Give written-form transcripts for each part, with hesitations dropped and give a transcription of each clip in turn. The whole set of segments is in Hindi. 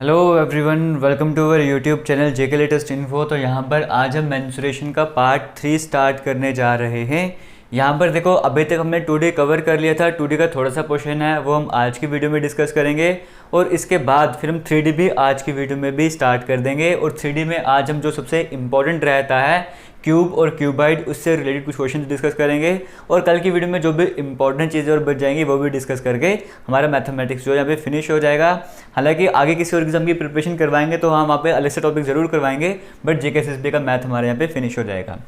Hello everyone, welcome to our YouTube channel JK latest info. तो यहाँ पर आज हम मेंस्ट्रुएशन का पार्ट 3 स्टार्ट करने जा रहे हैं। यहाँ पर देखो, अभी तक हमने 2D कवर कर लिया था। 2D का थोड़ा सा पोर्शन है, वो हम आज की वीडियो में डिस्कस करेंगे और इसके बाद फिर हम 3D भी आज की वीडियो में भी स्टार्ट कर देंगे। और 3D में आज हम जो सबसे इम्पॉर्टेंट रहता है क्यूब और क्यूबाइड, उससे रिलेटेड कुछ क्वेश्चन डिस्कस करेंगे। और कल की वीडियो में जो भी इंपॉर्टेंट चीज़ें और बच जाएंगी वो भी डिस्कस करके हमारा मैथमेटिक्स जो है यहाँ पे फिनिश हो जाएगा। हालांकि आगे किसी और एग्जाम की प्रिपरेशन करवाएंगे तो हम वहाँ पे अलग से टॉपिक ज़रूर करवाएंगे, बट जेके का मैथ हमारे यहाँ पे फिनिश हो जाएगा।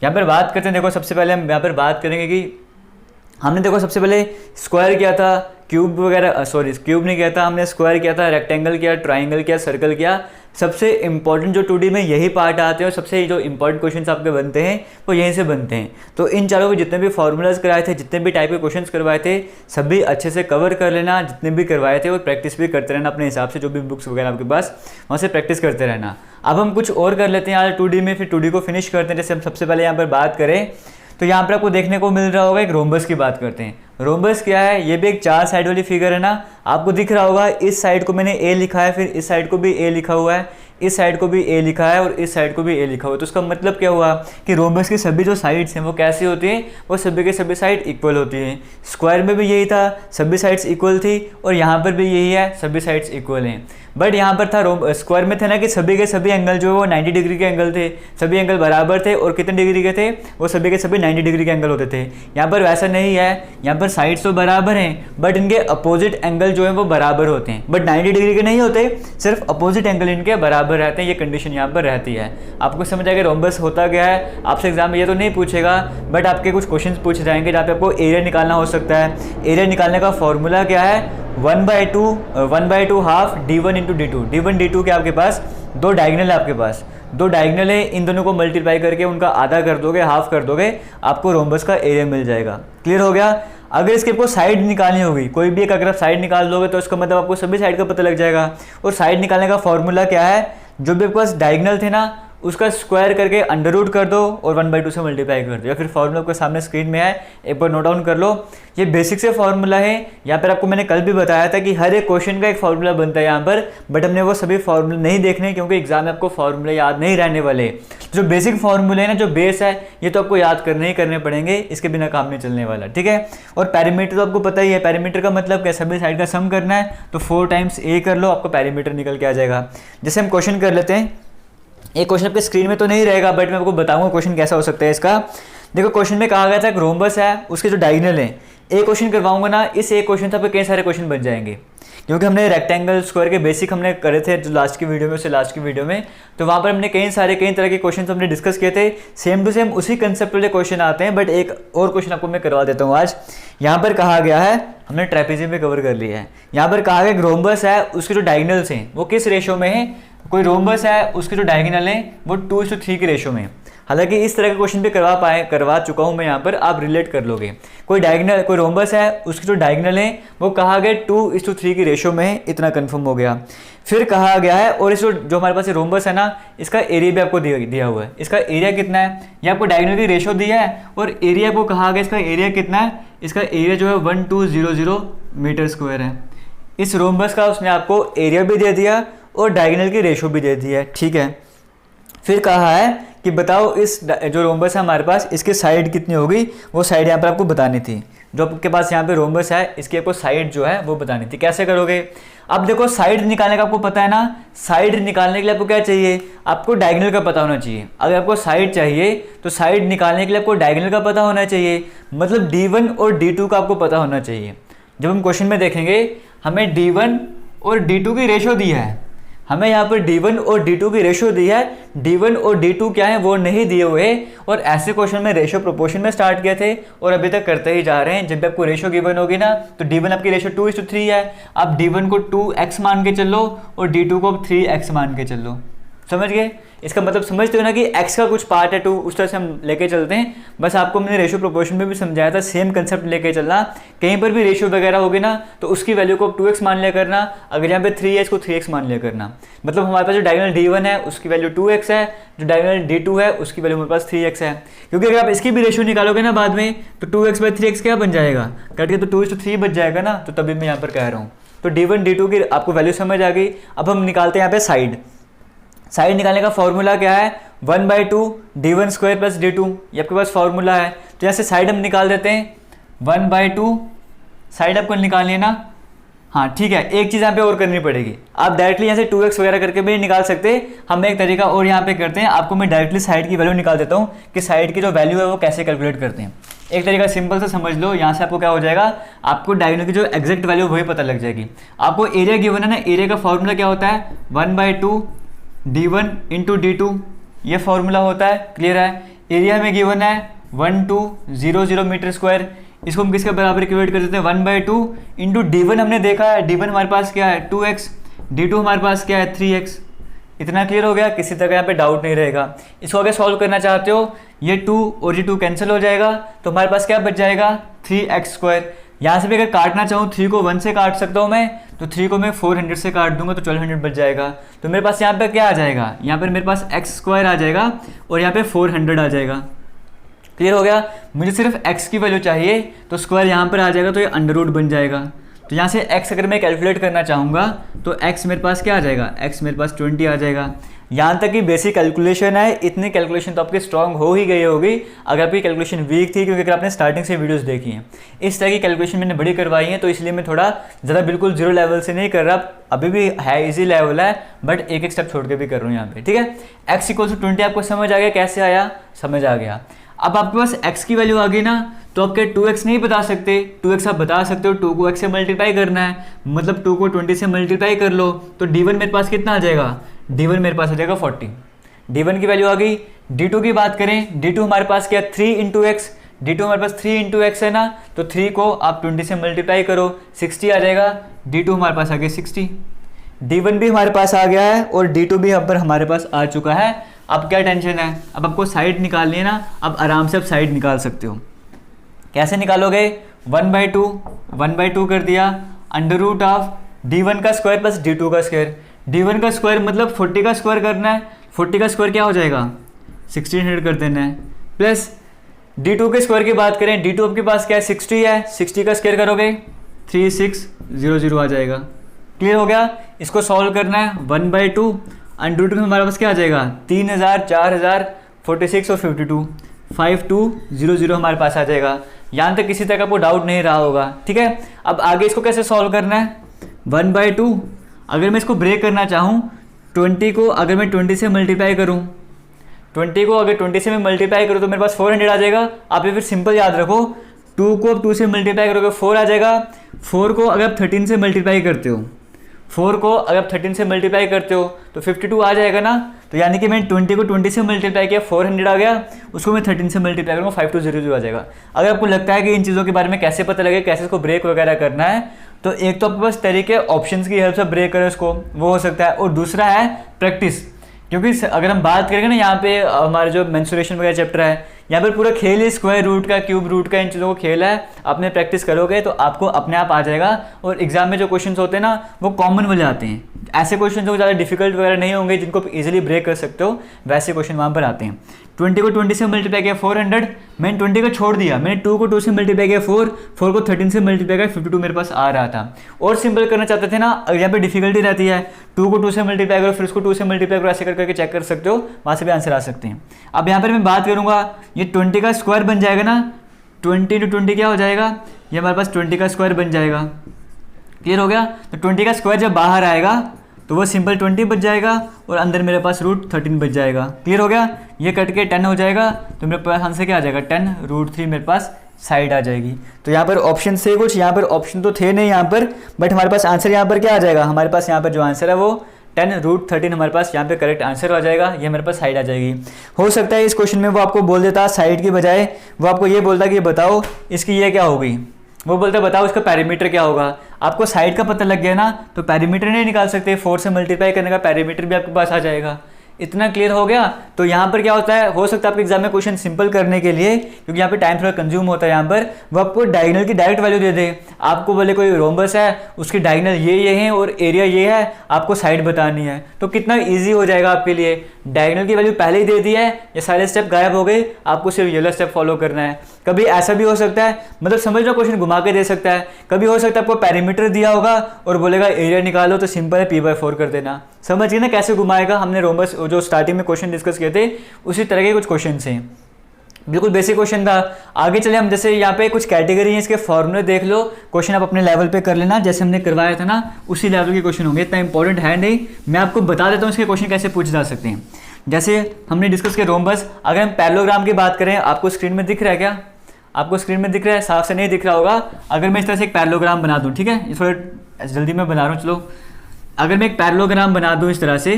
यहाँ पर बात करते हैं, देखो सबसे पहले हम यहाँ पर बात करेंगे कि हमने देखो सबसे पहले स्क्वायर किया था, क्यूब वगैरह, सॉरी क्यूब नहीं किया था, हमने स्क्वायर किया था, रेक्टेंगल किया, ट्राइंगल किया, सर्कल किया। सबसे इंपॉर्टेंट जो 2D में यही पार्ट आते हैं और सबसे जो इंपॉर्टेंट क्वेश्चंस आपके बनते हैं वो यहीं से बनते हैं। तो इन चारों के जितने भी फॉर्मूलाज कराए थे, जितने भी टाइप के क्वेश्चंस करवाए थे, सभी अच्छे से कवर कर लेना, जितने भी करवाए थे, और प्रैक्टिस भी करते रहना अपने हिसाब से। जो भी बुक्स वगैरह आपके पास, वहाँ से प्रैक्टिस करते रहना। अब हम कुछ और कर लेते हैं आज 2D में, फिर 2D को फिनिश करते हैं। जैसे हम सबसे पहले यहाँ पर बात करें तो यहाँ पर आपको देखने को मिल रहा होगा, एक रोम्बस की बात करते हैं। रोम्बस क्या है? ये भी एक 4 साइड वाली फिगर है ना, आपको दिख रहा होगा। इस साइड को मैंने ए लिखा है, फिर इस साइड को भी ए लिखा हुआ है, इस साइड को भी ए लिखा है और इस साइड को भी ए लिखा हुआ है। तो उसका मतलब क्या हुआ कि रोम्बस की सभी जो साइड्स हैं वो कैसी होती हैं? वो सभी के सभी साइड इक्वल होती हैं। स्क्वायर में भी यही था, सभी साइड्स इक्वल थी, और यहाँ पर भी यही है, सभी साइड्स इक्वल हैं। बट यहाँ पर था स्क्वायर में थे ना कि सभी के सभी एंगल जो है वो 90 डिग्री के एंगल थे, सभी एंगल बराबर थे, और कितने डिग्री के थे? वो सभी के सभी 90 डिग्री के एंगल होते थे। यहाँ पर वैसा नहीं है, यहाँ पर साइड्स तो बराबर हैं बट इनके अपोजिट एंगल जो है वो बराबर होते हैं, बट 90 डिग्री के नहीं होते, सिर्फ अपोजिट एंगल इनके बराबर रहते हैं। ये कंडीशन यहाँ पर रहती है। आपको समझ आएगा रोम्बस होता क्या है। आपसे एग्जाम में ये तो नहीं पूछेगा, बट आपके कुछ क्वेश्चन पूछ जाएंगे जहाँ पे आपको एरिया निकालना हो सकता है। एरिया निकालने का फॉर्मूला क्या है? 1/2 half d1 into d2। d1 d2 के आपके पास दो डायगनल है, आपके पास दो डायगनल है, इन दोनों को मल्टीप्लाई करके उनका आधा कर दोगे, हाफ कर दोगे, आपको रोम्बस का एरिया मिल जाएगा। क्लियर हो गया? अगर इसके आपको साइड निकालनी होगी, कोई भी एक अगर आप साइड निकाल दोगे तो उसका मतलब आपको सभी साइड का पता लग जाएगा। और साइड निकालने का फॉर्मूला क्या है? जो भी आपके पास डायगनल थे ना, उसका स्क्वायर करके अंडर रूट कर दो और 1/2 से मल्टीप्लाई कर दो, या फिर फॉर्मूला आपके सामने स्क्रीन में है, एक बार नोट डाउन कर लो। ये बेसिक से फॉर्मूला है। यहाँ पर आपको मैंने कल भी बताया था कि हर एक क्वेश्चन का एक फॉर्मूला बनता है यहाँ पर, बट हमने वो सभी फॉर्मूले नहीं देखने क्योंकि एग्जाम में आपको फॉर्मूले याद नहीं रहने वाले। जो बेसिक फॉर्मूले हैं ना, जो बेस है, ये तो आपको याद करने ही करने पड़ेंगे, इसके बिना काम नहीं चलने वाला, ठीक है। और पैरामीटर तो आपको पता ही है। पैरामीटर का मतलब क्या? सभी साइड का सम करना है, तो 4 टाइम्स ए कर लो, आपको पैरामीटर निकल के आ जाएगा। जैसे हम क्वेश्चन कर लेते हैं। एक क्वेश्चन आपके स्क्रीन में तो नहीं रहेगा, बट मैं आपको बताऊंगा क्वेश्चन कैसा हो सकता है इसका। देखो, क्वेश्चन में कहा गया था कि रोम्बस है, उसके जो डायगनल है, एक क्वेश्चन करवाऊंगा ना, इस एक क्वेश्चन से आपके कई सारे क्वेश्चन बन जाएंगे, क्योंकि हमने रेक्टेंगल स्क्वायर के बेसिक हमने करे थे जो लास्ट की वीडियो में, उससे लास्ट की वीडियो में, तो वहाँ पर हमने कई तरह के क्वेश्चन हमने डिस्कस किए थे। सेम टू सेम उसी कंसेप्ट वाले क्वेश्चन आते हैं, बट एक और क्वेश्चन आपको मैं करवा देता हूँ आज। यहाँ पर कहा गया है, हमने ट्रेपेजियम में कवर कर लिया है। यहाँ पर कहा गया रोम्बस है, उसके जो डायगनल्स हैं वो किस रेशो में है? कोई रोम्बस है, उसके जो डायगनल है वो 2:3 के रेशो में। हालांकि इस तरह के क्वेश्चन भी करवा चुका हूं मैं, यहाँ पर आप रिलेट कर लोगे। कोई रोम्बस है, उसकी जो डायगनल है वो कहा गया 2:3 की रेशो में है, इतना कंफर्म हो गया। फिर कहा गया है, और इस जो हमारे पास रोम्बस है ना, इसका एरिया भी आपको दिया हुआ है। इसका एरिया कितना है? ये आपको डायगनल की रेशो दिया है, और एरिया को कहा गया, इसका एरिया कितना है? इसका एरिया जो है 1200 मीटर स्क्वायर है। इस रोम्बस का उसने आपको एरिया भी दे दिया और डायगनल की रेशो भी दे दी है, ठीक है। फिर कहा है कि बताओ इस जो रोम्बस है हमारे पास, इसकी साइड कितनी होगी? वो साइड यहाँ पर आपको बतानी थी। जो आपके पास यहाँ पे रोम्बस है, इसकी आपको साइड जो है वो बतानी थी। कैसे करोगे? अब देखो, साइड निकालने का आपको पता है ना, साइड निकालने के लिए आपको क्या चाहिए? आपको डायगनल का पता होना चाहिए। अगर आपको साइड चाहिए तो साइड निकालने के लिए आपको डायगनल का पता होना चाहिए, मतलब d1 और d2 का आपको पता होना चाहिए। जब हम क्वेश्चन में देखेंगे, हमें d1 और d2 की रेशो दी है, हमें यहाँ पर d1 और d2 की रेशो दी है। d1 और d2 क्या है वो नहीं दिए हुए, और ऐसे क्वेश्चन में रेशो प्रोपोर्शन में स्टार्ट किए थे और अभी तक करते ही जा रहे हैं। जब भी आपको रेशो गिवन होगी ना, तो d1 आपकी रेशो 2:3 है, आप d1 को 2x मान के चलो और d2 को 3x मान के चलो। समझ गए? इसका मतलब समझते हो ना कि x का कुछ पार्ट है 2, उस तरह से हम लेके चलते हैं। बस आपको मैंने रेशियो प्रोपोर्शन में भी समझाया था, सेम कंसेप्ट लेके चलना। कहीं पर भी रेशियो वगैरह होगी ना, तो उसकी वैल्यू को 2x मान लिया करना। अगर यहाँ पे 3 है, इसको 3x मान लिया करना। मतलब हमारे पास जो डायगोनल d1 है उसकी वैल्यू 2x है, जो डायगोनल d2 है उसकी वैल्यू हमारे पास 3x है। क्योंकि अगर आप इसकी भी रेशियो निकालोगे ना बाद में, तो 2x/3x क्या बन जाएगा? कट के तो 2:3 बच जाएगा ना। तो तभी मैं यहाँ पर कह रहा हूँ तो D1 D2 की आपको वैल्यू समझ आ गई। अब हम निकालते हैं यहाँ पे साइड निकालने का फॉर्मूला क्या है, 1/2 D1 स्क्वायर प्लस D2, ये आपके पास फॉर्मूला है। तो यहाँ से साइड हम निकाल देते हैं, 1/2 साइड आपको निकालनी है ना। हाँ ठीक है, एक चीज़ यहाँ पे और करनी पड़ेगी, आप डायरेक्टली यहाँ से 2x वगैरह करके भी निकाल सकते हैं। हम एक तरीका और यहाँ पे करते हैं, आपको मैं डायरेक्टली साइड की वैल्यू निकाल देता हूँ कि साइड की जो वैल्यू है वो कैसे कैलकुलेट करते हैं। एक तरीका सिंपल से समझ लो, यहाँ से आपको क्या हो जाएगा, आपको डायगोनल की जो एग्जैक्ट वैल्यू वही पता लग जाएगी। आपको एरिया गिवन है ना, एरिया का फॉर्मूला क्या होता है, 1/2 D1 इंटू D2, ये फॉर्मूला होता है, क्लियर है। एरिया में गिवन है 1200 मीटर स्क्वायर, इसको हम किसके बराबर इक्वेट कर देते हैं, 1/2 इंटू D1 हमने देखा है, D1 हमारे पास क्या है 2x, D2 हमारे पास क्या है 3x। इतना क्लियर हो गया, किसी तरह यहाँ पे डाउट नहीं रहेगा। इसको अगर सॉल्व करना चाहते हो, ये 2 और ये 2 कैंसिल हो जाएगा, तो हमारे पास क्या बच जाएगा 3x²। यहाँ से भी अगर काटना चाहूँ 3 को 1 से काट सकता हूँ मैं, तो 3 को मैं 400 से काट दूंगा तो 1200 बच जाएगा। तो मेरे पास यहाँ पे क्या आ जाएगा, यहाँ पर मेरे पास x² आ जाएगा और यहाँ पे 400 आ जाएगा। क्लियर हो गया, मुझे सिर्फ x की वैल्यू चाहिए, तो स्क्वायर यहाँ पर आ जाएगा, तो ये अंडर रूट बन जाएगा। तो यहाँ से x अगर मैं कैलकुलेट करना चाहूँगा तो x मेरे पास क्या आ जाएगा, x मेरे पास 20 आ जाएगा। यहाँ तक कि बेसिक कैलकुलेशन है, इतनी कैलकुलेशन तो आपकी स्ट्रांग हो ही गई होगी। अगर आपकी कैलकुलेशन वीक थी, क्योंकि अगर आपने स्टार्टिंग से वीडियोस देखी हैं, इस तरह की कैलकुलेशन मैंने बड़ी करवाई है, तो इसलिए मैं थोड़ा ज़्यादा बिल्कुल जीरो लेवल से नहीं कर रहा, अभी भी है इजी लेवल है, बट एक स्टेप छोड़ के भी कर रहा हूँ यहाँ पे, ठीक है। x = 20 आपको समझ आ गया, कैसे आया, समझ आ गया। अब आपके पास x की वैल्यू आ गई ना, तो आप क्या 2x नहीं बता सकते, 2x आप बता सकते हो, 2 को x से मल्टीप्लाई करना है, मतलब 2 को 20 से मल्टीप्लाई कर लो, तो D1 मेरे पास कितना आ जाएगा, D1 मेरे पास आ जाएगा 40। D1 की वैल्यू आ गई। D2 की बात करें, D2 हमारे पास क्या 3 × x, D2 हमारे पास 3 × x है ना, तो 3 को आप 20 से मल्टीप्लाई करो, 60 आ जाएगा। D2 हमारे पास आ गया 60। D1 भी हमारे पास आ गया है और D2 भी अब हमारे पास आ चुका है। अब क्या टेंशन है, अब आपको साइड निकालनी है ना, अब आराम से आप साइड निकाल सकते हो। कैसे निकालोगे, 1/2 कर दिया, अंडर रूट ऑफ D1 का स्क्वायर प्लस D2 का स्क्वायर। D1 का स्क्वायर मतलब 40 का स्क्वायर करना है, 40 का स्क्वायर क्या हो जाएगा 1600 कर देना है, प्लस D2 के स्क्वायर की बात करें, D2 आपके पास क्या है 60 है, 60 का स्क्वायर करोगे 3600 आ जाएगा। क्लियर हो गया, इसको सॉल्व करना है, 1/2 अंडर रूट में हमारे पास क्या आ जाएगा 3000, 4000, 46 और 52, 5200 हमारे पास आ जाएगा। यहाँ तक किसी तरह का आपको डाउट नहीं रहा होगा, ठीक है। अब आगे इसको कैसे सॉल्व करना है, 1/2 अगर मैं इसको ब्रेक करना चाहूँ, 20 को अगर मैं 20 से मल्टीप्लाई करूँ, 20 को अगर 20 से मैं मल्टीप्लाई करूँ तो मेरे पास 400 आ जाएगा। आप ये फिर सिंपल याद रखो, 2 को अब 2 से मल्टीप्लाई करोगे 4 आ जाएगा। 4 को अगर आप 13 से मल्टीप्लाई करते हो, 4 को अगर आप 13 से मल्टीप्लाई करते हो तो 52 आ जाएगा ना। तो यानी कि मैंने 20 को 20 से मल्टीप्लाई किया, 400 आ गया, उसको मैं 13 से मल्टीप्लाई करूँगा, 5200 आ जाएगा। अगर आपको लगता है कि इन चीज़ों के बारे में कैसे पता लगे, कैसे इसको ब्रेक वगैरह करना है, तो एक तो आपके पास तरीके ऑप्शंस की हेल्प से ब्रेक करो इसको, वो हो सकता है, और दूसरा है प्रैक्टिस। क्योंकि अगर हम बात करेंगे ना, यहाँ पे हमारे जो मेंसुरेशन वगैरह चैप्टर है, यहाँ पर पूरा खेल ही स्क्वायर रूट का, क्यूब रूट का, इन चीज़ों को खेल है। आपने प्रैक्टिस करोगे तो आपको अपने आप आ जाएगा, और एग्जाम में जो क्वेश्चंस होते हैं ना वो कॉमन वाले आते हैं। ऐसे क्वेश्चन जो ज़्यादा डिफिकल्ट वगैरह नहीं होंगे, जिनको आप इजीली ब्रेक कर सकते हो, वैसे क्वेश्चन वहाँ पर आते हैं। 20 को 20 से मल्टीप्लाई किया 400, मैंने 20 को छोड़ दिया, मैंने 2 को 2 से मल्टीप्लाई किया 4 को 13 से मल्टीप्लाई किया 52 मेरे पास आ रहा था। और सिंपल करना चाहते थे ना, यहाँ पे डिफिकल्टी रहती है, 2 को 2 से मल्टीप्लाई करो, फिर उसको 2 से मल्टीप्लाई करो, ऐसे करके चेक कर सकते हो, वहाँ से भी आंसर आ सकते हैं। अब यहाँ पर मैं बात करूँगा, ये 20 का स्क्वायर बन जाएगा ना, 20 × 20 क्या हो जाएगा, ये हमारे पास 20 का स्क्वायर बन जाएगा। क्लियर हो गया, तो 20 का स्क्वायर जब बाहर आएगा तो वो सिंपल 20 बच जाएगा, और अंदर मेरे पास √13 बच जाएगा। क्लियर हो गया, ये कट के 10 हो जाएगा, तो मेरे पास आंसर क्या आ जाएगा 10√3 मेरे पास साइड आ जाएगी। तो यहाँ पर ऑप्शन से कुछ, यहाँ पर ऑप्शन तो थे नहीं यहाँ पर, बट हमारे पास आंसर यहाँ पर क्या आ जाएगा, हमारे पास यहाँ पर जो आंसर है वो 10√13 हमारे पास यहाँ पे करेक्ट आंसर आ जाएगा, ये मेरे पास साइड आ जाएगी। हो सकता है इस क्वेश्चन में वो आपको बोल देता साइड की बजाय, वो आपको ये बोलता कि बताओ इसकी ये क्या होगी, वो बोलते बताओ इसका पैरामीटर क्या होगा। आपको साइड का पता लग गया ना, तो पैरामीटर नहीं निकाल सकते, 4 से मल्टीप्लाई करने का पैरामीटर भी आपके पास आ जाएगा। इतना क्लियर हो गया। तो यहाँ पर क्या होता है, हो सकता है आपके एग्जाम में क्वेश्चन सिंपल करने के लिए, क्योंकि यहाँ पे टाइम थोड़ा कंज्यूम होता है, यहाँ पर वो आपको डायगोनल की डायरेक्ट वैल्यू दे दे। आपको बोले कोई रोम्बस है, उसकी डायगोनल ये है और एरिया ये है, आपको साइड बतानी है, तो कितना ईजी हो जाएगा आपके लिए। डायगोनल की वैल्यू पहले ही दे दी है, ये सारे स्टेप गायब हो गए, आपको सिर्फ ये स्टेप फॉलो करना है। कभी ऐसा भी हो सकता है, मतलब समझ लो क्वेश्चन घुमा के दे सकता है, कभी हो सकता है आपको पैरामीटर दिया होगा और बोलेगा एरिया निकालो, तो सिंपल है p/4 कर देना। समझ गए ना कैसे घुमाएगा। हमने रोम्बस जो स्टार्टिंग में क्वेश्चन डिस्कस किए थे उसी तरह के कुछ क्वेश्चन हैं, बिल्कुल बेसिक क्वेश्चन था। आगे चले हम, जैसे यहाँ पे कुछ कैटेगरी है, इसके फॉर्मूले देख लो, क्वेश्चन आप अपने लेवल पे कर लेना, जैसे हमने करवाया था ना उसी लेवल के क्वेश्चन होंगे, इतना इंपॉर्टेंट है नहीं। मैं आपको बता देता हूँ इसके क्वेश्चन कैसे पूछे जा सकते हैं। जैसे हमने डिस्कस किया रोम्बस, अगर हम पैरेललोग्राम की बात करें, आपको स्क्रीन में दिख रहा है क्या? आपको स्क्रीन में दिख रहा है? साफ से नहीं दिख रहा होगा। अगर मैं इस तरह से एक पैरेललोग्राम बना दूँ, ठीक है, ये थोड़ा जल्दी में बना रहा हूँ, चलो। अगर मैं एक पैरेललोग्राम बना दूँ इस तरह से,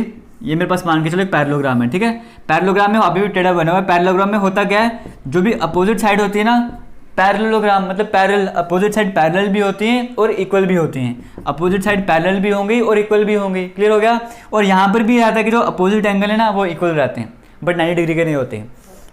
ये मेरे पास मान के चलो एक पैरेललोग्राम है, ठीक है। पैरेललोग्राम में अभी भी टेढ़ा बना हुआ है। पैरेललोग्राम में होता क्या है, जो भी अपोजिट साइड होती है ना, पैरेललोग्राम मतलब पैरेलल, अपोजिट साइड पैरेलल भी होती हैं और इक्वल भी होती हैं। अपोजिट साइड पैरेलल भी होंगी और इक्वल भी होंगी, क्लियर हो गया। और यहाँ पर भी आता है कि जो अपोजिट एंगल है ना वो इक्वल रहते हैं, बट 90 डिग्री के नहीं होते।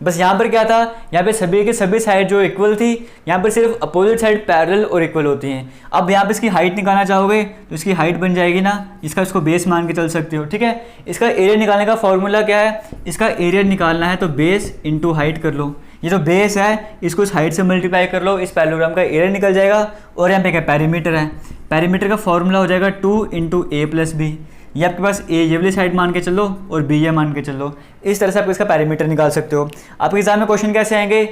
बस यहाँ पर क्या था, यहाँ पे सभी के सभी साइड जो इक्वल थी, यहाँ पर सिर्फ अपोजिट साइड पैरेलल और इक्वल होती हैं। अब यहाँ पे इसकी हाइट निकालना चाहोगे तो इसकी हाइट बन जाएगी ना, इसको बेस मान के चल सकते हो, ठीक है। इसका एरिया निकालने का फॉर्मूला क्या है, इसका एरिया निकालना है तो बेस इंटू हाइट कर लो। ये जो बेस है इसको इस हाइट से मल्टीप्लाई कर लो, इस पैरेललोग्राम का एरिया निकल जाएगा। और यहाँ पे क्या पैरीमीटर है, पैरीमीटर का फॉर्मूला हो जाएगा 2 × a+b। ये आपके पास ए ये वाली साइड मान के चलो और बी ये मान के चलो, इस तरह से आप इसका पैरामीटर निकाल सकते हो। आपके एग्जाम में क्वेश्चन कैसे आएंगे,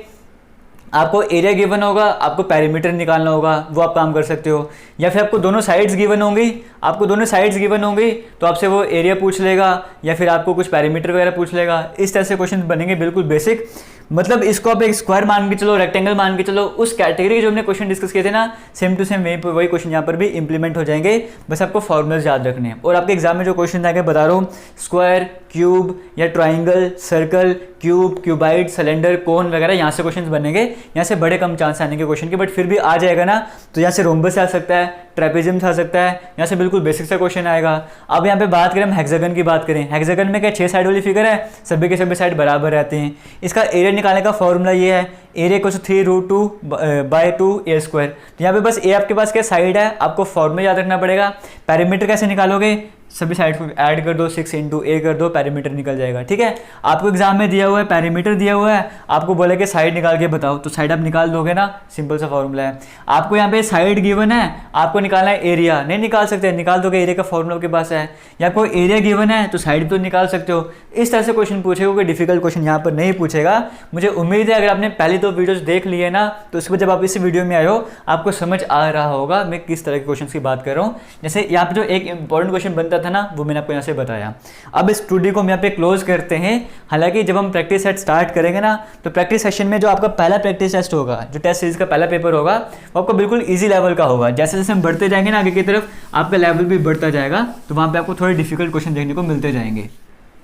आपको एरिया गिवन होगा, आपको पैरामीटर निकालना होगा, वो आप काम कर सकते हो। या फिर आपको दोनों साइड्स गिवन होंगी, आपको दोनों साइड्स गिवन होंगी तो आपसे वो एरिया पूछ लेगा या फिर आपको कुछ पैरामीटर वगैरह पूछ लेगा। इस तरह से क्वेश्चन बनेंगे, बिल्कुल बेसिक। मतलब इसको आप एक स्क्वायर मान के चलो, रेक्टेंगल मान के चलो, उस कैटेगरी के जो हमने क्वेश्चन डिस्कस किए थे ना, सेम टू सेम वही क्वेश्चन यहाँ पर भी इंप्लीमेंट हो जाएंगे। बस आपको फॉर्मूलाज याद रखने हैं। और आपके एग्जाम में जो क्वेश्चन आगे बता रहा हूँ, स्क्वायर, क्यूब या triangle, circle, cube, cuboid, cylinder, cone वगैरह, यहाँ से क्वेश्चन बनेंगे। यहाँ से बड़े कम चांस आने के क्वेश्चन के, बट फिर भी आ जाएगा ना। तो यहाँ से रोम्बस आ सकता है, ट्रेपेजियम आ सकता है, यहाँ से बिल्कुल बेसिक सा क्वेश्चन आएगा। अब यहाँ पे बात करें हम हेक्सागन की बात करें, हेक्सागन में क्या 6 साइड वाली फिगर है, सभी के सभी साइड बराबर रहते हैं। इसका एरिया निकालने का फॉर्मूला ये है, एरिया को 3√2/2a²। तो यहाँ पे बस ए आपके पास क्या साइड है, आपको फॉर्मूला याद रखना पड़ेगा। पैरामीटर कैसे निकालोगे, सभी साइड को ऐड कर दो, 6 × a कर दो, पैरामीटर निकल जाएगा, ठीक है। आपको एग्जाम में दिया हुआ है, पैरामीटर दिया हुआ है, आपको बोले कि साइड निकाल के बताओ, तो साइड आप निकाल दोगे ना, सिंपल सा फॉर्मूला है। आपको यहाँ पे साइड गिवन है, आपको निकालना है एरिया, नहीं निकाल सकते, निकाल दोगे, एरिया का फॉर्मूला आपके पास है। या आपको एरिया गिवन है तो साइड तो निकाल सकते हो। इस तरह से क्वेश्चन पूछेगा, कोई डिफिकल्ट क्वेश्चन यहाँ पर नहीं पूछेगा। मुझे उम्मीद है अगर आपने पहले 2 वीडियोस देख लिए ना, तो उसके बाद जब आप इस वीडियो में आए हो आपको समझ आ रहा होगा मैं किस तरह के क्वेश्चन की बात कर रहा हूँ। जैसे यहाँ पे जो एक इंपॉर्टेंट क्वेश्चन बनता था ना, वो मैंने आपको से बताया। अब इस स्टूडियो को हम यहाँ पे क्लोज करते हैं। हालांकि जब हम प्रैक्टिस सेट स्टार्ट करेंगे ना, तो प्रैक्टिस सेशन में जो आपका पहला प्रैक्टिस टेस्ट होगा, जो टेस्ट सीरीज का पहला पेपर होगा, वो आपको बिल्कुल इजी लेवल का होगा। जैसे जैसे हम बढ़ते जाएंगे ना आगे की तरफ, आपका लेवल भी बढ़ता जाएगा, तो वहाँ पे आपको थोड़े डिफिकल्ट क्वेश्चन देखने को मिलते जाएंगे।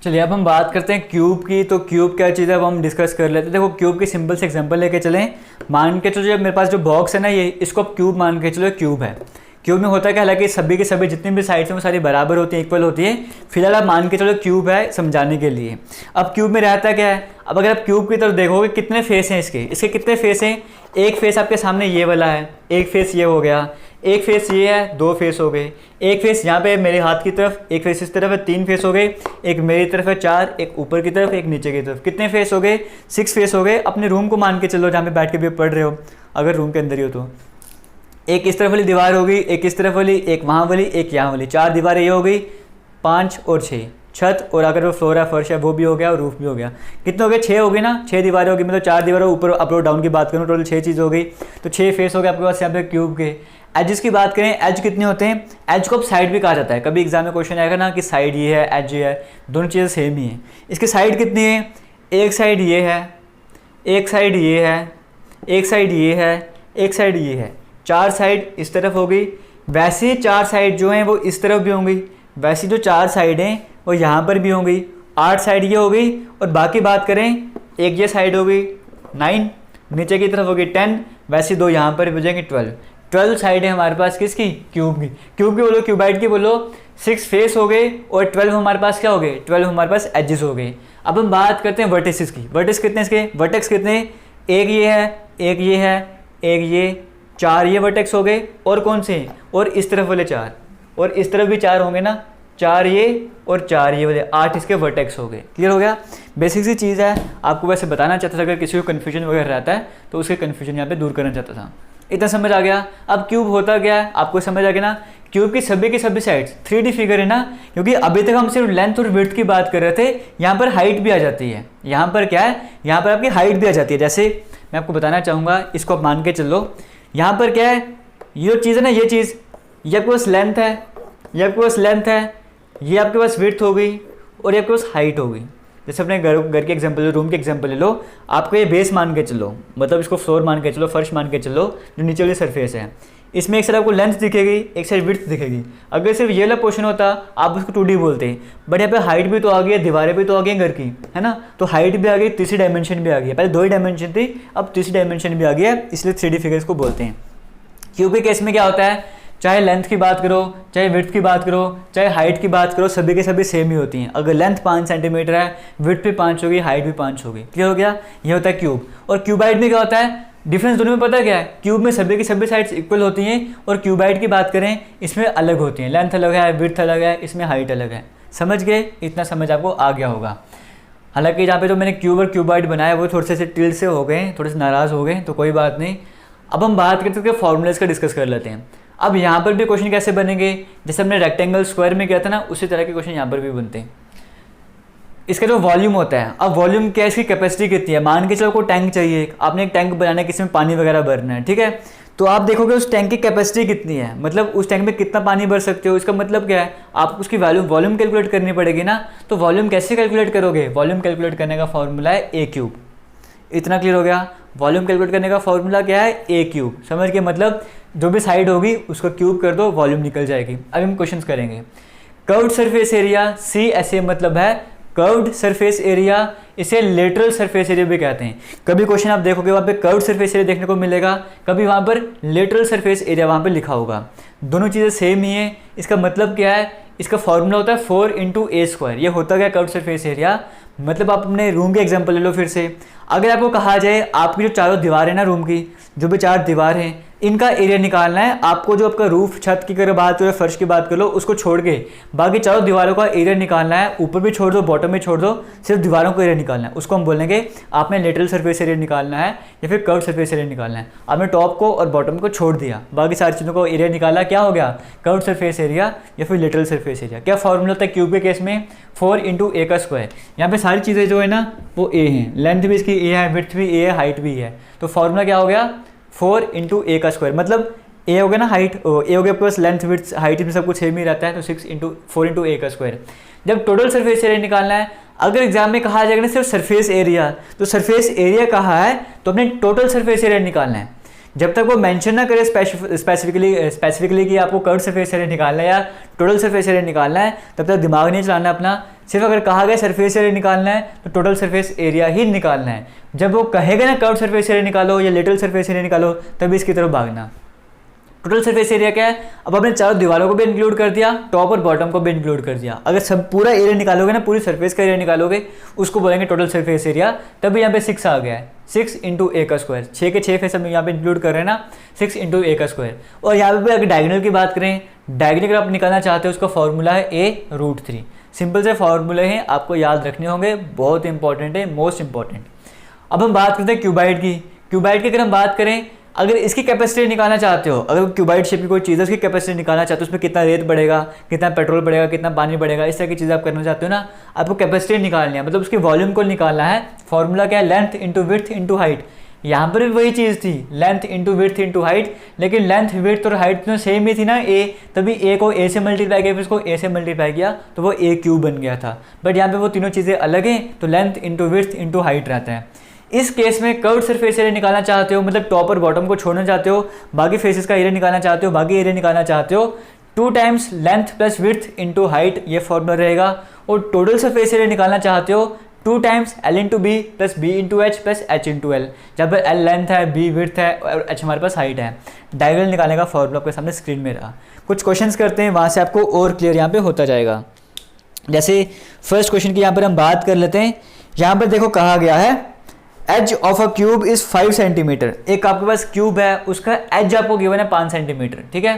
चलिए अब हम बात करते हैं क्यूब की। तो क्यूब क्या चीज़ है वो हम डिस्कस कर लेते हैं। देखो क्यूब की सिंपल से एग्जांपल लेके चलें। मान के चलो मेरे पास जो बॉक्स है ना, ये इसको आप क्यूब मान के चलो, क्यूब है। क्यूब में होता है कि हालांकि सभी के सभी जितनी भी साइड्स हैं वो सारी बराबर होती हैं, इक्वल होती है। फिलहाल आप मान के चलो क्यूब है समझाने के लिए। अब क्यूब में रहता क्या है, अब अगर आप क्यूब की तरफ देखोगे कितने फेस हैं इसके कितने फेस हैं। एक फेस आपके सामने ये वाला है, एक फेस ये हो गया, एक फेस ये है, 2 फेस हो गए। एक फेस यहाँ पे मेरे हाथ की तरफ, एक फेस इस तरफ है, 3 फेस हो गए। एक मेरी तरफ है 4, एक ऊपर की तरफ, एक नीचे की तरफ। कितने फेस हो गए, 6 फेस हो गए। अपने रूम को मान के चलो जहाँ पे बैठ के भी पढ़ रहे हो, अगर रूम के अंदर ही हो तो। एक इस तरफ वाली दीवार होगी, एक इस तरफ वाली, एक वहाँ वाली, एक यहाँ वाली, 4 दीवारें ये हो गई, 5 और 6 छत, और अगर वो फ्लोर है, फर्श है, वो भी हो गया और रूफ भी हो गया। कितने हो गए, 6 हो गई ना, 6 दीवारें होगी। मतलब 4 दीवारों ऊपर अप और डाउन की बात करूँ, टोटल 6 चीज़ हो गई। तो 6 फेस हो गए आपके पास यहाँ पे क्यूब के। एजेस की बात करें, एज कितने होते हैं, एज को अब साइड भी कहा जाता है। कभी एग्जाम में क्वेश्चन आएगा ना कि साइड ये है, एज ये है, दोनों चीज़ें सेम ही है। इसकी साइड कितनी है, एक साइड ये है, एक साइड ये है, एक साइड ये है, एक साइड ये है। 4 साइड इस तरफ हो गई। वैसे 4 साइड जो हैं वो इस तरफ भी होंगी, वैसी जो 4 साइड हैं वो यहाँ पर भी होंगी। 8 साइड ये हो गई, और बाकी बात करें, एक ये साइड हो गई 9, नीचे की तरफ होगी 10, वैसे 2 यहाँ पर भी हो जाएंगे 12। 12 साइड है हमारे पास किसकी, क्यूब की। क्यूब की बोलो, क्यूबाइड की बोलो, 6 फेस हो गए और 12 हमारे पास क्या हो गए, 12 हमारे पास एजेस हो गए। अब हम बात करते हैं वर्टिसेस की। वर्टिस कितने इसके, वर्टेक्स कितने, एक ये है, एक ये है, एक ये, 4 ये वर्टेक्स हो गए। और कौन से, और इस तरफ वाले 4, और इस तरफ भी 4 होंगे ना, 4 ये और 4 ये वाले, 8 इसके वर्टेक्स हो गए। क्लियर हो गया। बेसिक सी चीज़ है, आपको वैसे बताना चाहता था, अगर किसी को कन्फ्यूजन वगैरह रहता है तो उसके कन्फ्यूजन यहाँ पे दूर करना चाहता था। इतना समझ आ गया। अब क्यूब होता क्या है आपको समझ आ गया ना। क्यूब की सभी साइड्स 3D फिगर है ना, क्योंकि अभी तक हम सिर्फ लेंथ और विड्थ की बात कर रहे थे, यहाँ पर हाइट भी आ जाती है। यहाँ पर क्या है, यहाँ पर आपकी हाइट भी आ जाती है। जैसे मैं आपको बताना चाहूँगा, इसको आप मान के चलो, यहाँ पर क्या है, ये जो चीज़ है ना, ये चीज़, ये आपके पास लेंथ है, ये आपके पास लेंथ है, ये आपके पास विड्थ हो गई और ये आपके पास हाइट हो गई। जैसे अपने घर के एग्जांपल लो, रूम के एग्जांपल ले लो, आपको ये बेस मान के चलो, मतलब इसको फ्लोर मान के चलो, फर्श मान के चलो, जो नीचे वाली सरफेस है, इसमें एक साइड आपको लेंथ दिखेगी, एक साइड विड्थ दिखेगी। अगर सिर्फ ये वाला पोर्शन होता आप उसको 2D बोलते, बट यहाँ पे हाइट भी तो आ गई है, दीवारें भी तो आ गई हैं घर की, है ना, तो हाइट भी आ गई, तीसरी डायमेंशन भी आ गई है। पहले 2 ही डायमेंशन थी, अब तीसरी डायमेंशन भी आ गई है, इसलिए 3D फिगर्स को बोलते हैं। क्यूब के केस में क्या होता है, चाहे लेंथ की बात करो, चाहे विड्थ की बात करो, चाहे हाइट की बात करो, सभी के सभी सेम ही होती हैं। अगर लेंथ 5 सेंटीमीटर है, विड्थ भी 5 होगी, हाइट भी 5 होगी। क्लियर हो गया। ये होता है क्यूब। और क्यूबाइड में क्या होता है, डिफरेंस दोनों में पता क्या है, क्यूब में सभी की सभी साइड्स इक्वल होती हैं, और क्यूबाइड की बात करें इसमें अलग होती हैं, लेंथ अलग है, विड्थ अलग है, इसमें हाइट अलग है। समझ गए, इतना समझ आपको आ गया होगा। हालांकि जहाँ पे जो मैंने क्यूब और क्यूबाइड बनाया वो थोड़े से टिल्ड से हो गए, थोड़े से नाराज़ हो गए, तो कोई बात नहीं। अब हम बात करते हैं फॉर्मूलेस का, डिस्कस कर लेते हैं। अब यहाँ पर भी क्वेश्चन कैसे बनेंगे, जैसे हमने रेक्टेंगल स्क्वायर में किया था ना, उसी तरह के क्वेश्चन यहाँ पर भी बनते हैं। इसका जो वॉल्यूम होता है, अब वॉल्यूम क्या है, इसकी कैपेसिटी कितनी है। मान के चलो को टैंक चाहिए, आपने एक टैंक बनाना है, किसी में पानी वगैरह भरना है, ठीक है, तो आप देखोगे उस टैंक की कैपेसिटी कितनी है, मतलब उस टैंक में कितना पानी भर सकते हो। इसका मतलब क्या है, आपको उसकी वॉल्यूम कैलकुलेट करनी पड़ेगी ना। तो वॉल्यूम कैसे कैलकुलेट करोगे, वॉल्यूम कैलकुलेट करने का फॉर्मूला है ए क्यूब। इतना क्लियर हो गया। वॉल्यूम कैलकुलेट करने का फॉर्मूला क्या है, ए क्यूब। समझ के, मतलब जो भी साइड होगी उसको क्यूब कर दो, वॉल्यूम निकल जाएगी। अब हम क्वेश्चंस करेंगे। कर्व्ड सरफेस एरिया, सी ऐसे मतलब है कर्व्ड सरफेस एरिया, इसे लेटरल सरफेस एरिया भी कहते हैं। कभी क्वेश्चन आप देखोगे वहाँ पे कर्व्ड सरफेस एरिया देखने को मिलेगा, कभी वहाँ पर लेटरल सरफेस एरिया वहाँ पे लिखा होगा। दोनों चीज़ें सेम ही है। इसका मतलब क्या है, इसका फॉर्मूला होता है 4 × a²। ये होता क्या, कर्व्ड सरफेस एरिया। मतलब आप अपने रूम के एग्जांपल ले लो फिर से। अगर आपको कहा जाए आपकी जो चारों दीवार है ना रूम की, जो भी 4 दीवार हैं, इनका एरिया निकालना है आपको। जो आपका रूफ, छत की अगर बात करो, फर्श की बात कर लो, उसको छोड़ के बाकी चारों दीवारों का एरिया निकालना है। ऊपर भी छोड़ दो, बॉटम में छोड़ दो, सिर्फ दीवारों को एरिया निकालना है। उसको हम बोलेंगे आपने लेटरल सरफेस एरिया निकालना है या फिर कर्व्ड सरफेस एरिया निकालना है। आपने टॉप को और बॉटम को छोड़ दिया, बाकी सारी चीज़ों को एरिया निकाला, क्या हो गया, कर्व्ड सरफेस एरिया या फिर लेटरल सरफेस एरिया। क्या फॉर्मूला होता है क्यूब के केस में, 4 × a²। यहाँ पे सारी चीज़ें जो है ना वो ए हैं, लेंथ भी इसकी ए है, विड्थ भी ए है, हाइट भी है। तो फॉर्मूला क्या हो गया, 4 × a²। मतलब ए हो गया ना हाइट, ए हो गया प्लस लेंथ विड्थ हाइट में सब कुछ सेम ही रहता है, तो 4 × a²। जब टोटल सरफेस एरिया निकालना है, अगर एग्जाम में कहा जाएगा ना सिर्फ सरफेस एरिया, तो सरफेस एरिया कहा है तो अपने टोटल सरफेस एरिया निकालना है। जब तक वो मेंशन ना करे स्पेसिफिकली कि आपको कर्व्ड सरफेस एरिया निकालना है या टोटल सरफेस एरिया निकालना है, तब तक दिमाग नहीं चलाना अपना। सिर्फ अगर कहा गया सरफेस एरिया निकालना है तो टोटल सरफेस एरिया ही निकालना है। जब वो कहेगा ना कर्व्ड सरफेस एरिया निकालो या लेटरल सरफेस एरिया निकालो, तभी इसकी तरफ भागना। टोटल सरफेस एरिया क्या है, अब आपने चारों दीवारों को भी इंक्लूड कर दिया, टॉप और बॉटम को भी इंक्लूड कर दिया। अगर सब पूरा एरिया निकालोगे ना, पूरी सरफेस का एरिया निकालोगे, उसको बोलेंगे टोटल सरफेस एरिया। तभी यहाँ पे 6 आ गया है, 6 × a²। 6 के 6 फेस हम यहाँ पे इंक्लूड कर रहे हैं ना, 6 × a²। और यहाँ पे अगर डायगोनल की बात करें, डायगोनल अगर आप निकालना चाहते हो उसका फॉर्मूला है a√3। सिंपल से फॉर्मूले हैं, आपको याद रखने होंगे, बहुत इंपॉर्टेंट है, मोस्ट इंपॉर्टेंट। अब हम बात करते हैं क्यूबाइड की। क्यूबाइड की अगर हम बात करें, अगर इसकी कैपेसिटी निकालना चाहते हो, अगर क्यूबाइड शेप की कोई चीज़ है उसकी कैपेसिटी निकालना चाहते हो, उसमें कितना रेत बढ़ेगा, कितना पेट्रोल बढ़ेगा, कितना पानी बढ़ेगा, इस तरह की चीज़ आप करना चाहते हो ना, आपको कैपेसिटी निकालनी है, मतलब उसकी वॉल्यूम को निकालना है। फॉर्मूला क्या है, लेंथ × विड्थ × हाइट। यहाँ पर भी वही चीज़ थी, लेंथ × विड्थ × हाइट, लेकिन लेंथ, विड्थ और हाइट तो सेम ही थी ना, ए, तभी ए को ए से मल्टीप्लाई किया, फिर इसको ए से मल्टीप्लाई किया, तो वो a³ बन गया था। बट यहाँ पे वो तीनों चीज़ें अलग हैं, तो लेंथ × विड्थ × हाइट रहता है। इस केस में कर्व्ड सरफेस एरिया निकालना चाहते हो, मतलब टॉप और बॉटम को छोड़ना चाहते हो, बाकी फेसेस का एरिया निकालना चाहते हो, बाकी एरिया निकालना चाहते हो, 2 × लेंथ + विड्थ × हाइट, ये फॉर्मूला रहेगा। और टोटल सरफेस एरिया निकालना चाहते हो, 2 times L into B plus B into H plus H into L, जहाँ पर L लेंथ है, बी विड्थ है और एच हमारे पास हाइट है। डायगोनल निकालने का फॉर्मूला आपके सामने स्क्रीन में रहा। कुछ क्वेश्चंस करते हैं, वहाँ से आपको और क्लियर यहाँ पे होता जाएगा। जैसे फर्स्ट क्वेश्चन की यहाँ पर हम बात कर लेते हैं। यहाँ पर देखो कहा गया है edge of a cube is 5 centimetre. एक आपके पास क्यूब है, उसका एज आपको गिवन है 5 सेंटीमीटर, ठीक है।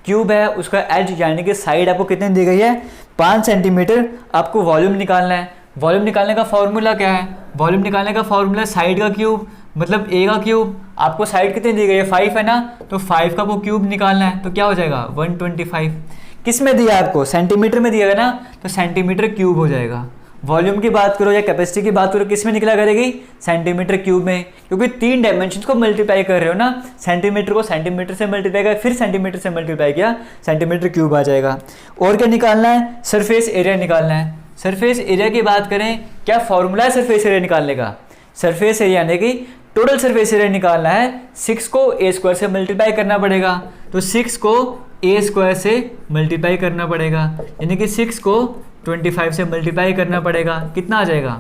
क्यूब है, उसका एज यानी कि साइड आपको कितनी दी गई है 5 सेंटीमीटर। आपको वॉल्यूम निकालना है। वॉल्यूम निकालने का फॉर्मूला क्या है? वॉल्यूम निकालने का फॉर्मूला साइड का क्यूब मतलब ए का क्यूब। आपको साइड कितनी दी गई है 5 है ना, तो 5 का वो क्यूब निकालना है, तो क्या हो जाएगा 125। किस में दिया आपको? सेंटीमीटर में दिया गया ना, तो सेंटीमीटर क्यूब हो जाएगा। वॉल्यूम की बात करो या कैपेसिटी की बात करो, किस में निकला करेगी? सेंटीमीटर क्यूब में, क्योंकि 3 डायमेंशंस को मल्टीप्लाई कर रहे हो ना। सेंटीमीटर को सेंटीमीटर से मल्टीप्लाई किया, फिर सेंटीमीटर से मल्टीप्लाई किया, सेंटीमीटर क्यूब आ जाएगा। और क्या निकालना है? सरफेस एरिया निकालना है। सरफेस एरिया की बात करें, क्या फॉर्मूला है सरफेस एरिया निकालने का? सरफेस एरिया यानी कि टोटल सरफेस एरिया निकालना है। 6 को ए स्क्वायर से मल्टीप्लाई करना पड़ेगा, तो 6 को ए स्क्वायर से मल्टीप्लाई करना पड़ेगा, यानी कि 6 को 25 से मल्टीप्लाई करना पड़ेगा। कितना आ जाएगा?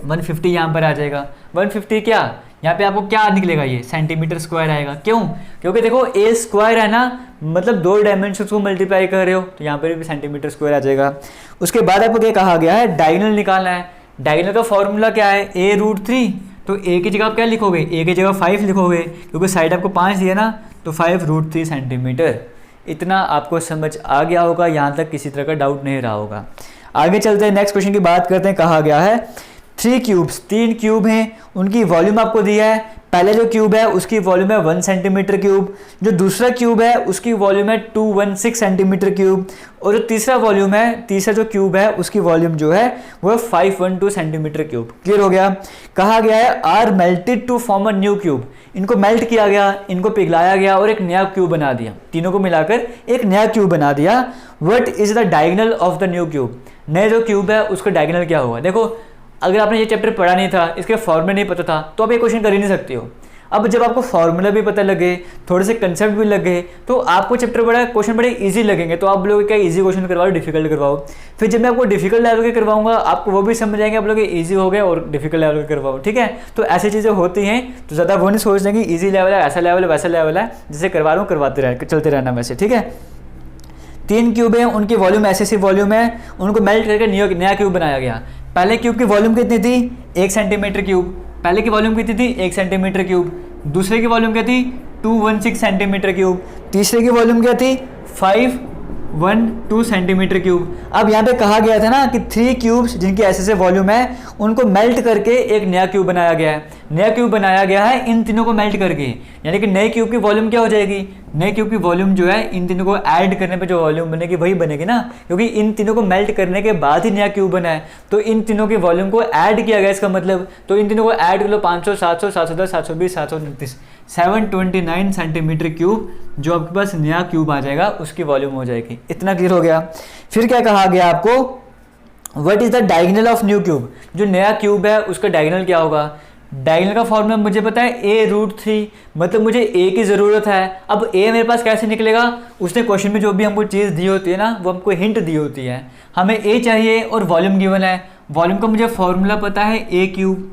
150 यहाँ पर आ जाएगा। 150 क्या यहाँ पे आपको क्या निकलेगा? ये सेंटीमीटर स्क्वायर आएगा। क्यों? क्योंकि देखो ए स्क्वायर है ना, मतलब 2 डायमेंशन को मल्टीप्लाई कर रहे हो, तो यहाँ पर भी सेंटीमीटर स्क्वायर आ जाएगा। उसके बाद आपको क्या कहा गया है? डायगोनल निकालना है। डायगोनल का फॉर्मूला क्या है? a√3। तो a की जगह आप क्या लिखोगे? a की जगह 5 लिखोगे, क्योंकि साइड आपको 5 दिया ना, तो 5√3 सेंटीमीटर। इतना आपको समझ आ गया होगा, यहाँ तक किसी तरह का डाउट नहीं रहा होगा। आगे चलते हैं, नेक्स्ट क्वेश्चन की बात करते हैं। कहा गया है 3 क्यूब्स, 3 क्यूब हैं, उनकी वॉल्यूम आपको दिया है। पहले जो क्यूब है उसकी वॉल्यूम है 1 सेंटीमीटर क्यूब, जो दूसरा क्यूब है उसकी वॉल्यूम है 216 सेंटीमीटर क्यूब, और जो तीसरा जो क्यूब है उसकी वॉल्यूम जो है वो है 512 सेंटीमीटर क्यूब। क्लियर हो गया? कहा गया है are melted to form a new cube. इनको मेल्ट किया गया, इनको पिघलाया गया और एक नया क्यूब बना दिया। तीनों को मिलाकर एक नया क्यूब बना दिया। What is the diagonal of the new cube? नया जो क्यूब है उसका डायगोनल क्या होगा? देखो, अगर आपने ये चैप्टर पढ़ा नहीं था, इसके फॉर्मूले नहीं पता था, तो आप ये क्वेश्चन कर ही नहीं सकते हो। अब जब आपको फॉर्मूला भी पता लगे, थोड़े से कंसेप्ट भी लगे, तो आपको चैप्टर क्वेश्चन बड़े इजी लगेंगे। तो आप लोग क्या इजी क्वेश्चन करवाओ, डिफिकल्ट करवाओ। फिर जब मैं आपको डिफिकल्ट लेवल के करवाऊंगा, आपको वो भी समझ आएंगे, आप लोग इजी हो गए और डिफिकल्ट लेवल के करवाओ, ठीक है। तो ऐसी चीज़ें होती हैं, तो ज़्यादा वो नहीं सोच लेंगे ईजी लेवल है, ऐसा लेवल है, वैसा लेवल है, जिसे करवा रहा हूँ करवाते रह चलते रहना वैसे, ठीक है। 3 क्यूब हैं, उनकी वॉल्यूम ऐसी वॉल्यूम है, उनको मेल्ट करके नया क्यूब बनाया गया। पहले क्यूब की वॉल्यूम कितनी थी? 1 सेंटीमीटर क्यूब। पहले की वॉल्यूम कितनी थी? 1 सेंटीमीटर क्यूब। दूसरे की वॉल्यूम क्या थी? 216 सेंटीमीटर क्यूब। तीसरे की वॉल्यूम क्या थी? 512 सेंटीमीटर क्यूब। अब यहाँ पे कहा गया था ना कि 3 क्यूब्स जिनकी ऐसे वॉल्यूम है, उनको मेल्ट करके एक नया क्यूब बनाया गया है। नया क्यूब बनाया गया है इन तीनों को मेल्ट करके, यानी कि नए क्यूब की वॉल्यूम क्या हो जाएगी? नए क्यूब की वॉल्यूम जो है इन तीनों को ऐड करने पे जो वॉल्यूम बनेगी वही बनेगी ना, क्योंकि इन तीनों को मेल्ट करने के बाद ही नया क्यूब बना है। तो इन तीनों की वॉल्यूम को ऐड किया गया, इसका मतलब तो इन तीनों को ऐड कर लो, 500, 700, 710, 720, 729, 729 सेंटीमीटर क्यूब जो आपके पास नया क्यूब आ जाएगा उसकी वॉल्यूम हो जाएगी। इतना क्लियर हो गया? फिर क्या कहा गया आपको? What is the diagonal of new cube? जो नया क्यूब है उसका डायगोनल क्या होगा? डायगोनल का फॉर्मूला मुझे पता है a√3, मतलब मुझे a की ज़रूरत है। अब a मेरे पास कैसे निकलेगा? उसने क्वेश्चन में जो भी हमको चीज़ दी होती है ना, वो हमको हिंट दी होती है। हमें a चाहिए और वॉल्यूम गिवन है। वॉल्यूम का मुझे फॉर्मूला पता है, a क्यूब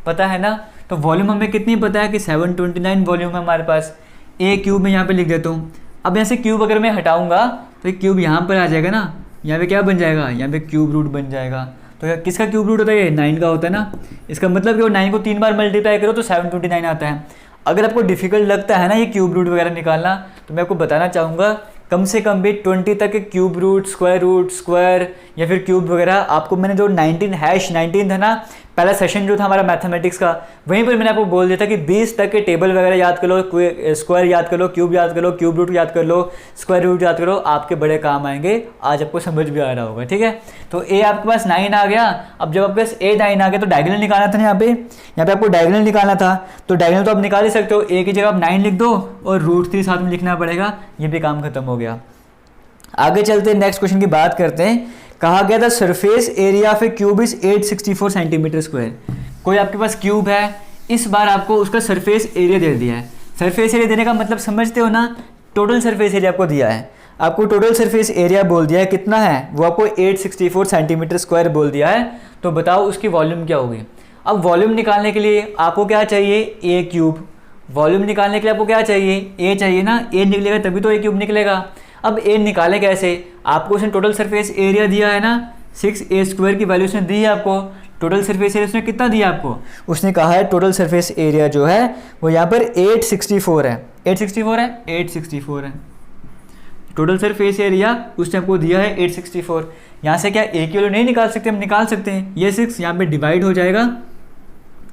पता है ना, तो वॉल्यूम हमें कितनी पता है कि 729 वॉल्यूम है हमारे पास। a क्यूब में यहाँ पे लिख देता हूँ। अब यहाँ से क्यूब अगर मैं हटाऊँगा तो क्यूब यहाँ पर आ जाएगा ना, यहाँ पे क्या बन जाएगा? यहाँ पे क्यूब रूट बन जाएगा। तो किसका क्यूब रूट होता है? ये 9 का होता है ना। इसका मतलब कि वो 9 को 3 बार मल्टीप्लाई करो तो 729 आता है। अगर आपको डिफिकल्ट लगता है ना ये क्यूब रूट वगैरह निकालना, तो मैं आपको बताना चाहूँगा कम से कम भी 20 तक के क्यूब रूट, स्क्वायर या फिर क्यूब वगैरह आपको मैंने जो 19 था ना, पहला सेशन जो था हमारा मैथमेटिक्स का, वहीं पर मैंने आपको बोल दिया था कि 20 तक के टेबल वगैरह याद कर लो, स्क्वायर याद कर लो, क्यूब याद कर लो, क्यूब रूट याद कर लो, स्क्वायर रूट याद करो, आपके बड़े काम आएंगे। आज आपको समझ भी आ रहा होगा, ठीक है। तो ए आपके पास 9 आ गया। अब जब आपके पास ए 9 आ गया तो डायगोनल निकालना था ना, यहाँ पे आपको डायगोनल निकालना था। तो डायगोनल तो आप निकाल ही सकते हो, ए की जगह आप 9 लिख दो और √3 साथ में लिखना पड़ेगा, ये भी काम खत्म हो गया। आगे चलते हैं, नेक्स्ट क्वेश्चन की बात करते हैं। कहा गया था surface area of A cube is 864 centimetre square. कोई आपके पास क्यूब है, इस बार आपको उसका सरफेस एरिया दे दिया है। सरफेस एरिया देने का मतलब समझते हो ना, टोटल सरफेस एरिया आपको दिया है। आपको टोटल सरफेस एरिया बोल दिया है, कितना है वो आपको 864 सेंटीमीटर स्क्वायर बोल दिया है। तो बताओ उसकी वॉल्यूम क्या होगी। अब वॉल्यूम निकालने के लिए आपको क्या चाहिए, ए क्यूब। वॉल्यूम निकालने के लिए आपको क्या चाहिए, ए चाहिए ना, ए निकलेगा तभी तो ए क्यूब निकलेगा। अब ए निकाले कैसे, आपको उसने टोटल सरफेस एरिया दिया है ना, 6a² की वैल्यू उसने दी है आपको। टोटल सरफेस एरिया उसने कितना दिया आपको, उसने कहा है टोटल सरफेस एरिया जो है वो यहाँ पर 864 है। 864 है टोटल सरफेस एरिया उसने आपको दिया है 864। यहाँ से क्या ए की वैल्यू नहीं निकाल सकते, हम निकाल सकते हैं। ये 6 यहाँ पे डिवाइड हो जाएगा,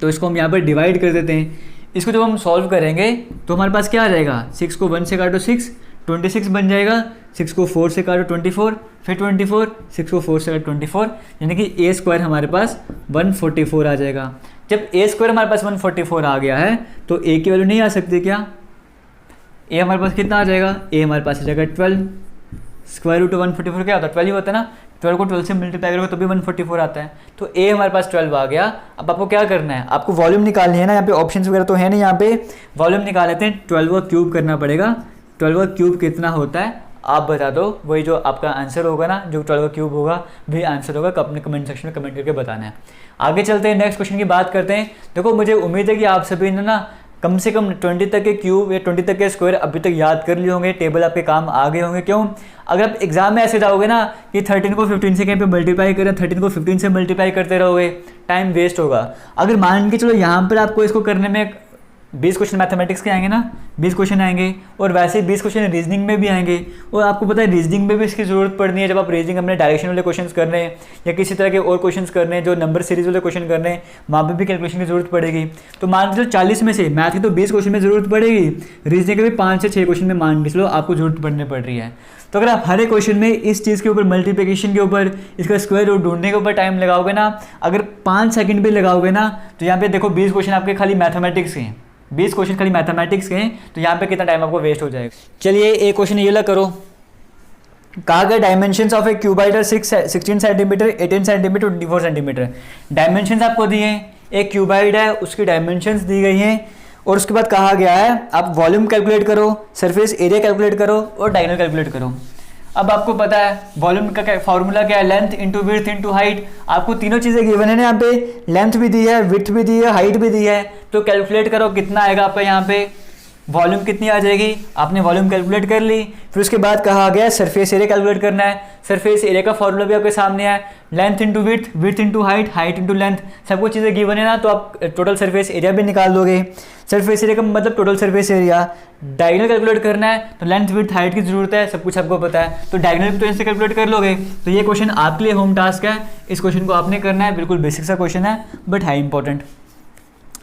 तो इसको हम यहाँ पर डिवाइड कर देते हैं। इसको जब हम सॉल्व करेंगे तो हमारे पास क्या आ जाएगा, 6 को 1 से काटो 6, 26 बन जाएगा। 6 को 4 से काटो 24, फिर 24, 6 को 4 से काटो 24, यानी कि ए स्क्वायर हमारे पास 144 आ जाएगा। जब ए स्क्वायर हमारे पास 144 आ गया है तो ए की वैल्यू नहीं आ सकती क्या, ए हमारे पास कितना आ जाएगा, ए हमारे पास आ जाएगा 12। स्क्वायर रूट 144 क्या होता है, 12 ही होता है ना। 12 को 12 से मल्टीप्लाई करोगे तो भी 144 आता है। तो ए हमारे पास 12 आ गया। अब आपको क्या करना है, आपको वॉल्यूम निकालनी है ना, यहाँ पे ऑप्शंस वगैरह तो है नहीं, यहाँ पे वॉल्यूम निकाल लेते हैं। 12 का क्यूब करना पड़ेगा। 12 का क्यूब कितना होता है आप बता दो, वही जो आपका आंसर होगा ना, जो 12 का क्यूब होगा वही आंसर होगा। अपने कमेंट सेक्शन में कमेंट करके बताना है। आगे चलते हैं, नेक्स्ट क्वेश्चन की बात करते हैं। देखो मुझे उम्मीद है कि आप सभी ने ना कम से कम 20 तक के क्यूब या 20 तक के स्क्वायर अभी तक याद कर लिए होंगे, टेबल आपके काम आ गए होंगे। क्यों, अगर आप एग्जाम में ऐसे जाओगे ना कि 13 को 15 से कहीं पे मल्टीप्लाई करें, 13 को 15 से मल्टीप्लाई करते रहोगे, टाइम वेस्ट होगा। अगर मान के चलो यहाँ पर आपको इसको करने में 20 क्वेश्चन मैथमेटिक्स के आएंगे ना, 20 क्वेश्चन आएंगे, और वैसे 20 क्वेश्चन रीजनिंग में भी आएंगे। और आपको पता है रीजनिंग में भी इसकी ज़रूरत पड़नी है। जब आप रीजनिंग अपने डायरेक्शन वाले क्वेश्चंस कर रहे हैं या किसी तरह के और क्वेश्चंस कर रहे हैं जो नंबर सीरीज वाले क्वेश्चन कर रहे हैं, वहाँ पर भी कैलकुलेशन की जरूरत पड़ेगी। तो मान के चलो 40 में से मैथ की तो 20 क्वेश्चन में ज़रूरत पड़ेगी, रीजनिंग के भी 5 से 6 क्वेश्चन में मान के चलो आपको जरूरत पड़ने पड़ रही है। तो अगर आप हर एक क्वेश्चन में इस चीज़ के ऊपर, मल्टीप्लिकेशन के ऊपर, इसका स्क्वायर रूट ढूंढने के ऊपर टाइम लगाओगे ना, अगर 5 सेकंड भी लगाओगे ना, तो यहाँ पे देखो 20 क्वेश्चन आपके खाली मैथमेटिक्स के हैं, 20 क्वेश्चन खाली मैथमेटिक्स के हैं, तो यहाँ पे कितना टाइम आपको वेस्ट हो जाएगा। चलिए एक क्वेश्चन ये ला करो। कहा गया dimensions of A cuboid 16 centimetre, 18 centimetre, 24 centimetre. Dimensions आपको दिए हैं, एक क्यूबाइड है उसकी डायमेंशंस दी गई हैं, और उसके बाद कहा गया है आप वॉल्यूम कैलकुलेट करो, सरफेस एरिया कैलकुलेट करो और डायगोनल कैलकुलेट करो। अब आपको पता है वॉल्यूम का फॉर्मूला क्या है, length into width into height. आपको तीनों चीज़ें गिवन है ना, यहाँ पे लेंथ भी दी है, विड्थ भी दी है, हाइट भी दी है। तो कैलकुलेट करो कितना आएगा आपका, यहाँ पे वॉल्यूम कितनी आ जाएगी। आपने वॉल्यूम कैलकुलेट कर ली। फिर उसके बाद कहा गया सरफेस एरिया कैलकुलेट करना है। सरफेस एरिया का फॉर्मूला भी आपके सामने है, length into width, width into height, height into length. सबको चीज़ें गिवन है ना, तो आप टोटल सरफेस एरिया भी निकाल दोगे। सरफेस एरिया का मतलब total surface area. Diagonal calculate करना है तो लेंथ विड्थ हाइट की जरूरत है, सब कुछ आपको पता है, तो डायगोनल भी तो इससे कैलकुलेट कर लोगे। तो ये क्वेश्चन आपके लिए होम टास्क है, इस क्वेश्चन को आपने करना है। बिल्कुल बेसिक सा क्वेश्चन है बट हाई इंपॉर्टेंट।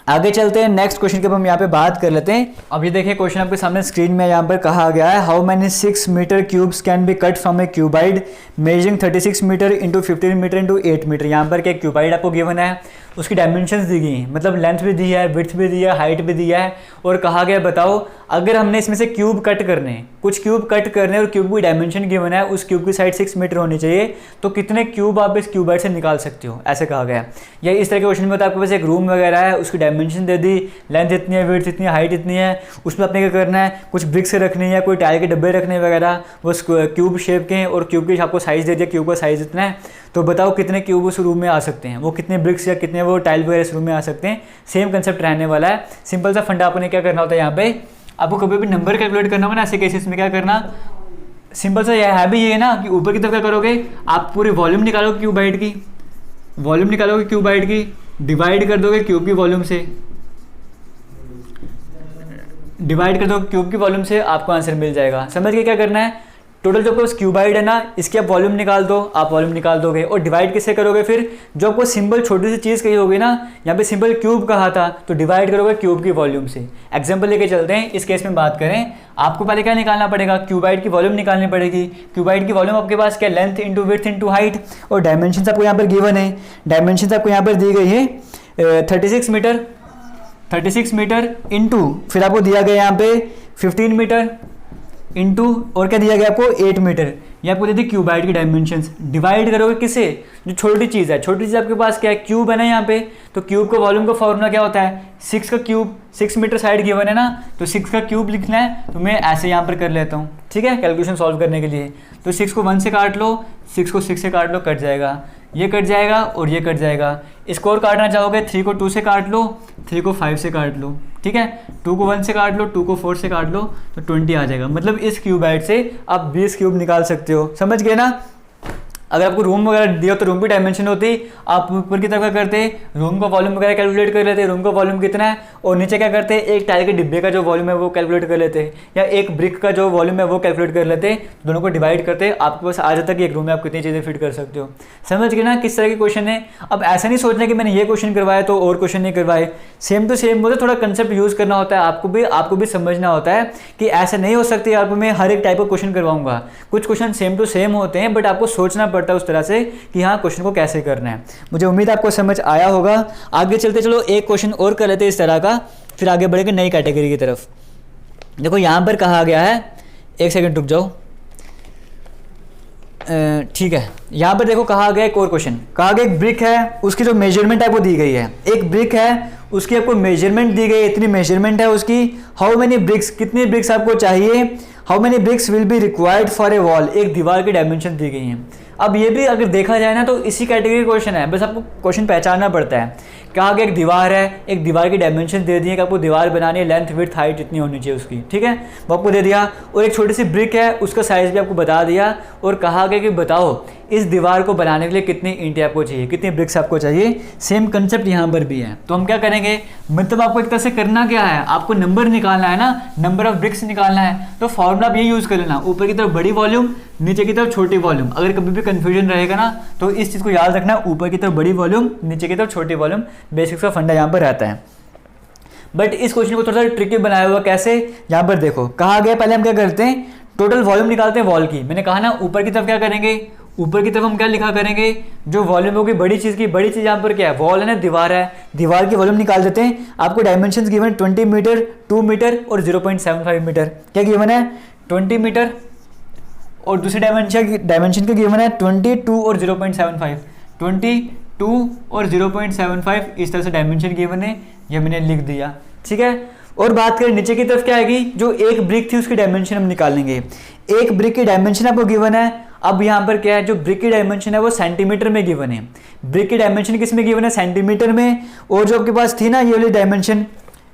आगे चलते हैं, नेक्स्ट क्वेश्चन के ऊपर हम यहाँ पे बात कर लेते हैं। अब ये देखिए क्वेश्चन आपके सामने स्क्रीन में यहाँ पर कहा गया है, how many 6 metre cubes can be cut from a cuboid measuring 36 metre into 15 metre into 8 metre. यहाँ पर क्या क्यूबाइड आपको गिवन है, उसकी डायमेंशंस दी गई हैं, मतलब लेंथ भी दी है, विड्थ भी दी है, हाइट भी दिया है, और कहा गया बताओ अगर हमने इसमें से क्यूब कट करने, कुछ क्यूब कट करने और क्यूब की डायमेंशन गिवन है, उस क्यूब की साइड 6 मीटर होनी चाहिए, तो कितने क्यूब आप इस क्यूबाइड से निकाल सकते हो, ऐसे कहा गया। या इस तरह के क्वेश्चन में तो आपके पास एक रूम वगैरह है, उसकी डायमेंशन दे दी, लेंथ इतनी है, विड्थ इतनी है, हाइट इतनी है, उसमें आपने क्या करना है, कुछ ब्रिक्स रखनी है, कोई टायर के डब्बे रखने वगैरह, वो क्यूब शेप के, और क्यूब के आपको साइज दे दिया, क्यूब का साइज इतना है, तो बताओ कितने क्यूब उस रूम में आ सकते हैं, वो कितने ब्रिक्स या कितने वो टाइल वगैरह इस रूम में आ सकते हैं। सेम कंसेप्ट रहने वाला है। सिंपल सा फंडा आपने क्या करना होता है, यहाँ पे आपको कभी भी नंबर कैलकुलेट करना होगा ना, ऐसे केसेस में क्या करना, सिंपल सा यह है भी ये ना कि ऊपर की तरफ क्या करोगे, आप पूरी वॉल्यूम निकालोगे क्यूबाइड की, वॉल्यूम निकालोगे क्यूबाइड की, डिवाइड कर दोगे क्यूब की वॉल्यूम से, डिवाइड कर दो क्यूब की वॉल्यूम से, आपको आंसर मिल जाएगा। समझ के क्या करना है, टोटल जो आपको क्यूबाइड है ना, इसकी आप वॉल्यूम निकाल दो, आप वॉल्यूम निकाल दोगे, और डिवाइड किससे करोगे, फिर जो आपको सिंबल छोटी सी चीज़ कही होगी ना, यहाँ पे सिंबल क्यूब कहा था, तो डिवाइड करोगे क्यूब की वॉल्यूम से। एग्जांपल लेके चलते हैं, इस केस में बात करें, आपको पहले क्या निकालना पड़ेगा, क्यूबाइड की वॉल्यूम निकालनी पड़ेगी। क्यूबाइड की वॉल्यूम आपके पास क्या, length into width into height, और डायमेंशन आपको यहाँ पर गिवन है, डायमेंशन आपको यहाँ पर दी गई है 36 मीटर इंटू, फिर आपको दिया गया यहाँ पे 15 मीटर इंटू, और क्या दिया गया आपको 8 मीटर। ये आपको दे दी क्यूबाइड की डायमेंशंस। डिवाइड करोगे किससे, जो छोटी चीज़ है, छोटी चीज़ आपके पास क्या है, क्यूब है ना यहाँ पे, तो क्यूब का वॉल्यूम का फॉर्मूला क्या होता है, 6 का क्यूब, 6 मीटर साइड गिवन है ना, तो 6 का क्यूब लिखना है, तो मैं ऐसे यहाँ पर कर लेता हूँ, ठीक है, कैलकुलेशन सॉल्व करने के लिए। तो 6 को 1 से काट लो, 6 को 6 से काट लो, कट जाएगा। ये कट जाएगा और ये कट जाएगा। स्कोर काटना चाहोगे 3 को 2 से काट लो, 3 को 5 से काट लो, ठीक है, 2 को 1 से काट लो, 2 को 4 से काट लो, तो 20 आ जाएगा। मतलब इस क्यूबाइड से आप 20 क्यूब निकाल सकते हो, समझ गए ना। अगर आपको रूम वगैरह दिया तो रूम की डायमेंशन होती, आप ऊपर की तरफ क्या करते, रूम का वॉल्यूम वगैरह कैलकुलेट कर लेते, रूम का वॉल्यूम कितना है, और नीचे क्या करते, एक टाइल के डिब्बे का जो वॉल्यूम है वो कैलकुलेट कर लेते, या एक ब्रिक का जो वॉल्यूम है वो कैलकुलेट कर लेते, दोनों को डिवाइड करते, आपके पास आ जाता कि एक रूम में आप कितनी चीज़ें फिट कर सकते हो। समझ गए ना किस तरह के क्वेश्चन है। अब ऐसा नहीं सोचना कि मैंने ये क्वेश्चन करवाया तो और क्वेश्चन नहीं करवाए, सेम टू सेम बोलते, थोड़ा कंसेप्ट यूज़ करना होता है, आपको भी समझना होता है कि ऐसा नहीं हो सकती आपको मैं हर एक टाइप का क्वेश्चन करवाऊंगा। कुछ क्वेश्चन सेम टू सेम होते हैं, बट आपको सोचना पड़ता है उस तरह से कि हाँ क्वेश्चन को कैसे करना है। मुझे उम्मीद है आपको समझ आया होगा। आगे चलते चलो एक क्वेश्चन और कर लेते हैं इस तरह का, फिर आगे बढ़ेंगे नई कैटेगरी की तरफ। देखो यहाँ पर कहा गया है, एक सेकंड रुक जाओ, ठीक है, यहाँ पर देखो कहा गया एक और क्वेश्चन, कहा गया एक ब्रिक है, उसकी जो मेजरमेंट है वो दी गई है। एक ब्रिक है, उसकी आपको मेजरमेंट दी गई है, इतनी मेजरमेंट है उसकी। हाउ मेनी ब्रिक्स, कितनी ब्रिक्स आपको चाहिए, how many BRICS will be required for a wall, एक दीवार की डायमेंशन दी गई है। अब ये भी अगर देखा जाए ना तो इसी कैटेगरी क्वेश्चन है, बस आपको क्वेश्चन पहचानना पड़ता है। कहा गया एक दीवार है, एक दीवार की डायमेंशन दे दी है कि आपको दीवार बनानी है, लेंथ विड्थ हाइट इतनी होनी चाहिए उसकी, ठीक है, वो आपको दे दिया। और एक छोटी सी ब्रिक है, उसका साइज़ भी आपको बता दिया, और कहा गया कि बताओ इस दीवार को बनाने के लिए कितनी ईंटें आपको चाहिए, कितनी ब्रिक्स आपको चाहिए। सेम कंसेप्ट यहाँ पर भी है। तो हम क्या करेंगे, मतलब आपको एक तरह से करना क्या है, आपको नंबर निकालना है ना, नंबर ऑफ ब्रिक्स निकालना है। तो फॉर्मूला आप ये यूज़ कर लेना, ऊपर की तरफ बड़ी वॉल्यूम, नीचे की तरफ छोटी वॉल्यूम। अगर कभी भी कंफ्यूजन रहेगा ना तो इस चीज़ को याद रखना, ऊपर की तरफ बड़ी वॉल्यूम, नीचे की तरफ छोटी वॉल्यूम, बेसिक्स का फंडा यहाँ पर रहता है। बट इस क्वेश्चन को थोड़ा सा ट्रिकी बनाया हुआ, कैसे, यहाँ पर देखो कहा गया, पहले हम क्या करते हैं, टोटल वॉल्यूम निकालते हैं वॉल की। मैंने कहा ना ऊपर की तरफ क्या करेंगे, ऊपर की तरफ हम क्या लिखा करेंगे, जो वॉल्यूम होगी बड़ी चीज़ की, बड़ी चीज़ यहाँ पर क्या है, वॉल है ना, दीवार है, दीवार की वॉल्यूम निकाल देते हैं। आपको डायमेंशंस गिवन 20 मीटर, 2 मीटर और 0.75 मीटर, क्या गिवन है, 20 मीटर, और दूसरी डायमेंशन के गिवन है 22 और 0.75, 22 और 0.75, इस तरह से डायमेंशन गिवन है, ये मैंने लिख दिया, ठीक है। और बात करें नीचे की तरफ क्या आएगी, जो एक ब्रिक थी उसकी डायमेंशन हम निकालेंगे। एक ब्रिक की डायमेंशन आपको गिवन है। अब यहाँ पर क्या है, जो ब्रिक की डायमेंशन है वो सेंटीमीटर में गिवन है। ब्रिक की डायमेंशन किस में गिवन है, सेंटीमीटर में। और जो आपके पास थी ना ये वाली डायमेंशन,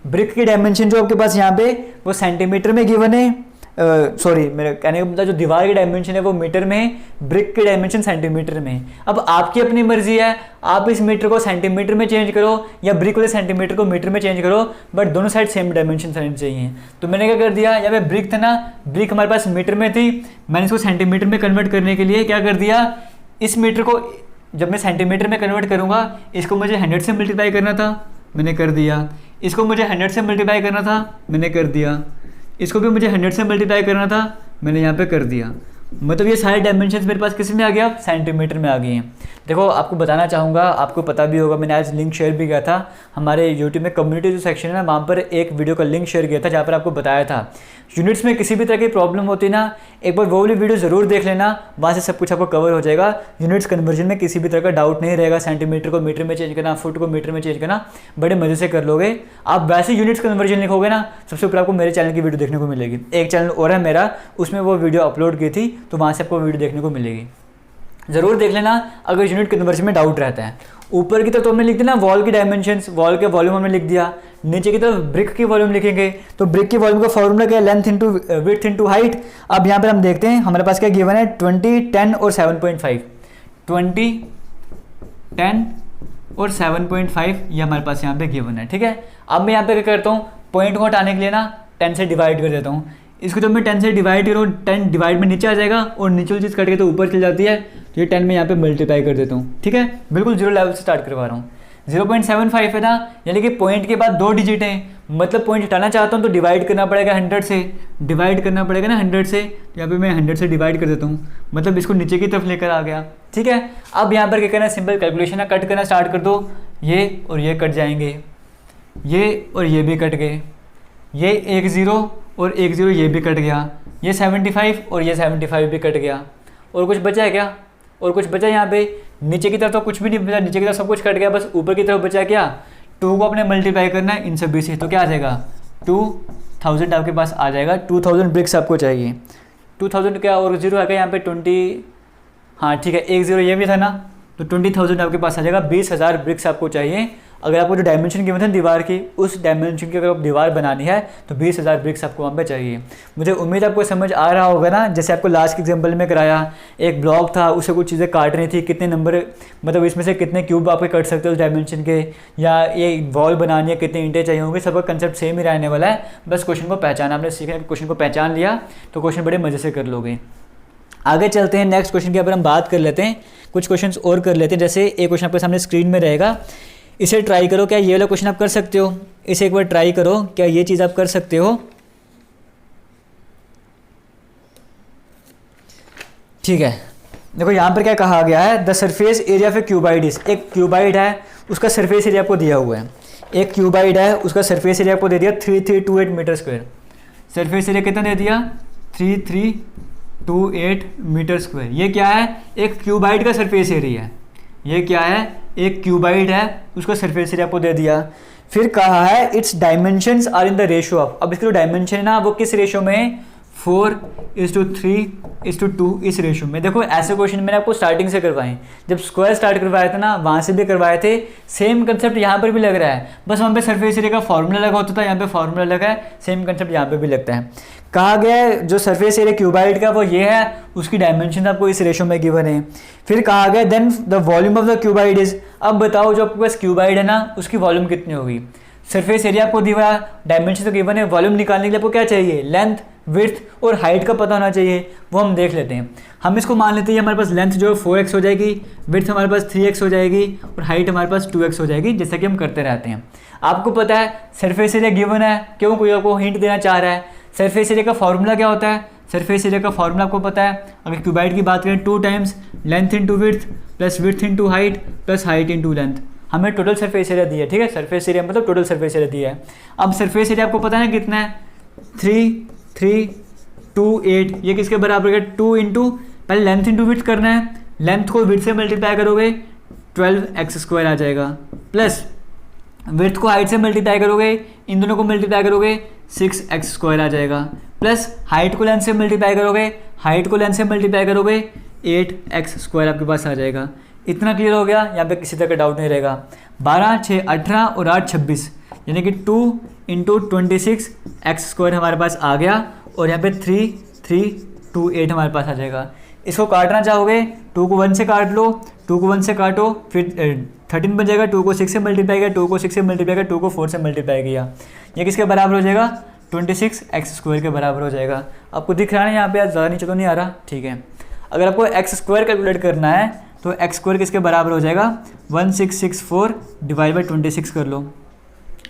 ब्रिक की डायमेंशन जो आपके पास यहाँ पे वो सेंटीमीटर में गिवन है। सॉरी, मेरे कहने का मतलब जो दीवार की डायमेंशन है वो मीटर में है, ब्रिक की डायमेंशन सेंटीमीटर में है। अब आपकी अपनी मर्जी है, आप इस मीटर को सेंटीमीटर में चेंज करो या ब्रिक वाले सेंटीमीटर को मीटर में चेंज करो, बट दोनों साइड सेम डायमेंशन रहनी चाहिए। तो मैंने क्या कर दिया, यहाँ पे ब्रिक था ना, ब्रिक हमारे पास मीटर में थी, मैंने इसको सेंटीमीटर में कन्वर्ट करने के लिए क्या कर दिया, इस मीटर को जब मैं सेंटीमीटर में कन्वर्ट करूँगा, इसको मुझे 100 से मल्टीप्लाई करना था, मैंने कर दिया। इसको मुझे 100 से मल्टीप्लाई करना था, मैंने कर दिया। इसको भी मुझे 100 से मल्टीप्लाई करना था, मैंने यहाँ पे कर दिया। मतलब ये सारे डायमेंशंस मेरे पास किस में आ गया, सेंटीमीटर में आ गई हैं। देखो आपको बताना चाहूँगा, आपको पता भी होगा, मैंने आज लिंक शेयर भी किया था हमारे यूट्यूब में, कम्युनिटी जो सेक्शन है ना, वहाँ पर एक वीडियो का लिंक शेयर किया था जहाँ पर आपको बताया था यूनिट्स में किसी भी तरह की प्रॉब्लम होती ना, एक बार वो वाली वीडियो ज़रूर देख लेना, वहाँ से सब कुछ आपको कवर हो जाएगा। यूनिट्स कन्वर्जन में किसी भी तरह का डाउट नहीं रहेगा, सेंटीमीटर को मीटर में चेंज करना, फुट को मीटर में चेंज करना, बड़े मज़े से कर लोगे। आप वैसे यूनिट्स कन्वर्जन लिखोगे ना, सबसे ऊपर आपको मेरे चैनल की वीडियो देखने को मिलेगी। एक चैनल और है मेरा, उसमें वो वीडियो अपलोड की थी, तो वहाँ से आपको वीडियो देखने को मिलेगी, ज़रूर देख लेना अगर यूनिट कन्वर्जन में डाउट रहता है। ऊपर की तरफ तो हमने लिख दिया ना वॉल की डायमेंशंस, वॉल के वॉल्यूम हमने लिख दिया। नीचे की तरफ ब्रिक की वॉल्यूम लिखेंगे, तो ब्रिक की वॉल्यूम का फॉर्मूला क्या है, length into width into height. अब यहाँ पर हम देखते हैं हमारे पास क्या गिवन है, 20, 10 और 7.5, 20, 10 और 7.5 ये हमारे पास यहाँ पे गिवन है, ठीक है। अब मैं यहाँ पे क्या करता हूँ, पॉइंट को हटाने के लिए ना 10 से डिवाइड कर देता हूँ। इसको जब मैं 10 से डिवाइड करूँ, 10 डिवाइड में नीचे आ जाएगा और नीचे वाली चीज़ कट के तो ऊपर चल जाती है, तो ये 10 में यहाँ पे मल्टीप्लाई कर देता हूँ, ठीक है। बिल्कुल जीरो लेवल से स्टार्ट करवा रहा हूँ। 0.75 है ना, यानी कि पॉइंट के बाद 2 डिजिट हैं, मतलब पॉइंट हटाना चाहता हूँ तो डिवाइड करना पड़ेगा 100 से, डिवाइड करना पड़ेगा ना 100 से, तो यहाँ पे मैं 100 से डिवाइड कर देता हूँ, मतलब इसको नीचे की तरफ लेकर आ गया, ठीक है। अब यहाँ पर क्या करना है, सिंपल कैलकुलेशन है, कट करना स्टार्ट कर दो। ये और ये कट जाएंगे, ये और ये भी कट गए, ये 1 0 और 1 0 ये भी कट गया, ये 75 और ये 75 भी कट गया। और कुछ बचा है क्या, और कुछ बचा यहाँ पे, नीचे की तरफ तो कुछ भी नहीं बचा, नीचे की तरफ सब कुछ कट गया, बस ऊपर की तरफ बचा क्या, 2 को अपने मल्टीप्लाई करना है इन सभी से, तो क्या आ जाएगा 2000 आपके पास आ जाएगा। 2000 ब्रिक्स आपको चाहिए। 2000 क्या और 0 है क्या यहाँ पे 20, हाँ ठीक है, 1 0 ये भी था ना, तो 20,000 आपके पास आ जाएगा। 20,000 ब्रिक्स आपको चाहिए। अगर आपको जो डायमेंशन गिवन है दीवार की, उस डायमेंशन की अगर आप दीवार बनानी है तो 20,000 ब्रिक्स आपको वहाँ पे चाहिए। मुझे उम्मीद आपको समझ आ रहा होगा ना। जैसे आपको लास्ट के एग्जांपल में कराया, एक ब्लॉक था, उसे कुछ चीज़ें काटनी थी, कितने नंबर मतलब इसमें से कितने क्यूब आपके कट सकते हो उस डायमेंशन के, या ये वॉल बनानी है कितने ईंटें चाहिए होंगे, सबका कंसेप्ट सेम ही रहने वाला है। बस क्वेश्चन को पहचाना, आपने सीखा, क्वेश्चन को पहचान लिया तो क्वेश्चन बड़े मज़े से कर लोगे। आगे चलते हैं, नेक्स्ट क्वेश्चन के ऊपर हम बात कर लेते हैं, कुछ क्वेश्चंस और कर लेते हैं। जैसे एक क्वेश्चन आपके सामने स्क्रीन में रहेगा, इसे ट्राई करो, क्या ये वाला क्वेश्चन आप कर सकते हो? इसे एक बार ट्राई करो, क्या ये चीज़ आप कर सकते हो? ठीक है, देखो यहाँ पर क्या कहा गया है, the surface area of A cuboid is, एक क्यूबाइड है उसका सरफेस एरिया आपको दिया हुआ है। एक क्यूबाइड है उसका सरफेस एरिया आपको दे दिया 3328 मीटर स्क्वायर। सरफेस एरिया कितना दे दिया? 3328 मीटर स्क्वायर। ये क्या है? एक क्यूबाइड का सरफेस एरिया है। ये क्या है? एक क्यूबाइड है, उसका सरफेस एरिया आपको दे दिया। फिर कहा है its dimensions are in the ratio of, अब इसका जो डायमेंशन है ना वो किस रेशियो में है? 4:3:2 इस रेशियो में। देखो ऐसे क्वेश्चन मैंने आपको स्टार्टिंग से करवाए, जब स्क्वायर स्टार्ट करवाया था ना वहाँ से भी करवाए थे, सेम कंसेप्ट यहाँ पर भी लग रहा है, बस वहाँ पे सरफेस एरिया का फॉर्मूला लगा होता था, यहाँ पे फॉर्मूला लगा है, सेम कंसेप्ट यहाँ पे भी लगता है। कहा गया है जो सरफेस एरिया क्यूबाइड का वो ये है, उसकी डायमेंशन आपको इस रेशियो में गिवन है। फिर कहा गया then the volume of the cuboid is, अब बताओ जो आपके पास क्यूबाइड है ना उसकी वॉल्यूम कितनी होगी? सरफेस एरिया आपको दिया, डायमेंशन तो गिवन है, वॉल्यूम निकालने के लिए आपको क्या चाहिए? लेंथ, विड्थ और हाइट का पता होना चाहिए, वो हम देख लेते हैं। हम इसको मान लेते हैं हमारे पास लेंथ जो है 4x हो जाएगी, विड्थ हमारे पास 3x हो जाएगी और हाइट हमारे पास 2x हो जाएगी, जैसा कि हम करते रहते हैं। आपको पता है सरफेस एरिया गिवन है, क्यों कोई आपको हिंट देना चाह रहा है? सरफेस एरिया का फॉर्मूला क्या होता है? सरफेस एरिया का फॉर्मूला आपको पता है, अगर क्यूबाइड की बात करें 2 times length into width plus width into height plus height into length. हमें टोटल सरफेस एरिया दिया है, ठीक है, सरफेस एरिया मतलब टोटल सरफेस एरिया दिया है। अब सरफेस एरिया आपको पता है कितना है? 3328, ये किसके बराबर है? 2 इंटू, पहले लेंथ इंटू विड्थ करना है, लेंथ को विड्थ से मल्टीप्लाई करोगे 12x स्क्वायर आ जाएगा, प्लस विड्थ को हाइट से मल्टीप्लाई करोगे, इन दोनों को मल्टीप्लाई करोगे 6x स्क्वायर आ जाएगा, प्लस हाइट को लेंथ से मल्टीप्लाई करोगे, हाइट को लेंथ से मल्टीप्लाई करोगे 8x स्क्वायर आपके पास आ जाएगा। इतना क्लियर हो गया, यहाँ पे किसी तरह का डाउट नहीं रहेगा। 12, 6, 18 और 8, 26, यानी कि 2 इंटू 26x स्क्वायर हमारे पास आ गया और यहाँ पे 3328 हमारे पास आ जाएगा। इसको काटना चाहोगे 2 को 1 से काट लो, 2 को 1 से काटो, फिर 13 बन जाएगा, 2 को 6 से मल्टीप्लाई किया, 2 को 6 से मल्टीप्लाई किया, 2 को 4 से मल्टीप्लाई किया, ये किसके बराबर हो जाएगा? 26x स्क्वायर के बराबर हो जाएगा। आपको दिख रहा है यहाँ पे, ज़्यादा नीचे तो नहीं आ रहा, ठीक है। अगर आपको x स्क्वायर कैलकुलेट करना है तो x स्क्वायर किसके बराबर हो जाएगा? 1664 डिवाइड बाई 26 कर लो।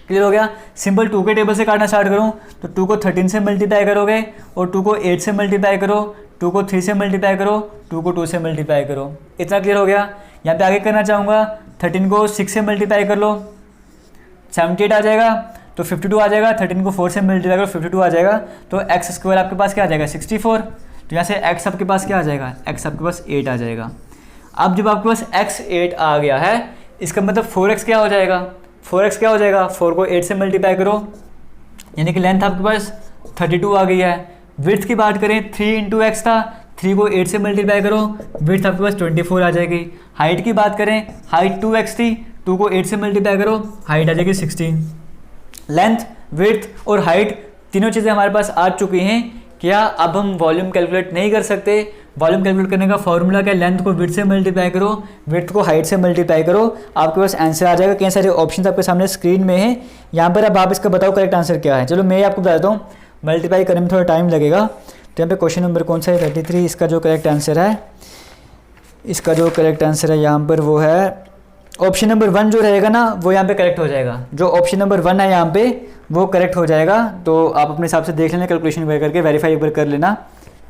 क्लियर हो गया? सिंपल 2 के टेबल से काटना स्टार्ट करूँ तो 2 को 13 से मल्टीप्लाई करोगे और 2 को 8 से मल्टीप्लाई करो, 2 को 3 से मल्टीप्लाई करो, 2 को 2 से मल्टीप्लाई करो। इतना क्लियर हो गया? यहाँ पे आगे करना चाहूँगा, 13 को 6 से मल्टीप्लाई कर लो, 78 आ जाएगा, तो 52 आ जाएगा, 13 को 4 से मल्टीप्लाई करो 52 आ जाएगा, तो x स्क्वायर आपके पास क्या आ जाएगा? 64। तो यहाँ से x आपके पास क्या आ जाएगा? x आपके पास 8 आ जाएगा। अब जब आपके पास x 8 आ गया है, इसका मतलब 4x क्या हो जाएगा? 4x क्या हो जाएगा? 4 को 8 से मल्टीप्लाई करो, यानी कि लेंथ आपके पास 32 आ गई है। विड्थ की बात करें 3 इंटू एक्स था, 3 को 8 से मल्टीप्लाई करो, विड्थ आपके पास 24 आ जाएगी। हाइट की बात करें, हाइट 2x थी, 2 को 8 से मल्टीप्लाई करो, हाइट आ जाएगी 16। लेंथ, विड्थ और हाइट तीनों चीज़ें हमारे पास आ चुकी हैं। क्या अब हम वॉल्यूम कैलकुलेट नहीं कर सकते? वॉल्यूम कैलकुलेट करने का फॉर्मूला क्या? लेंथ को विड्थ से मल्टीप्लाई करो, विड्थ को हाइट से मल्टीप्लाई करो, आपके पास आंसर आ जाएगा। कई सारे ऑप्शन आपके सामने स्क्रीन में है, यहाँ पर अब आप इसका बताओ करेक्ट आंसर क्या है। चलो मैं आपको बता देता हूँ, मल्टीप्लाई करने में थोड़ा टाइम लगेगा। तो यहाँ पे क्वेश्चन नंबर कौन सा है? 33। इसका जो करेक्ट आंसर है, इसका जो करेक्ट आंसर है यहाँ पर वो है ऑप्शन नंबर 1 जो रहेगा ना वो यहाँ पे करेक्ट हो जाएगा। जो ऑप्शन नंबर 1 है यहाँ पे वो करेक्ट हो जाएगा। तो आप अपने हिसाब से देख लेना, कैलकुलेशन करके वेरीफाई एक बार कर लेना।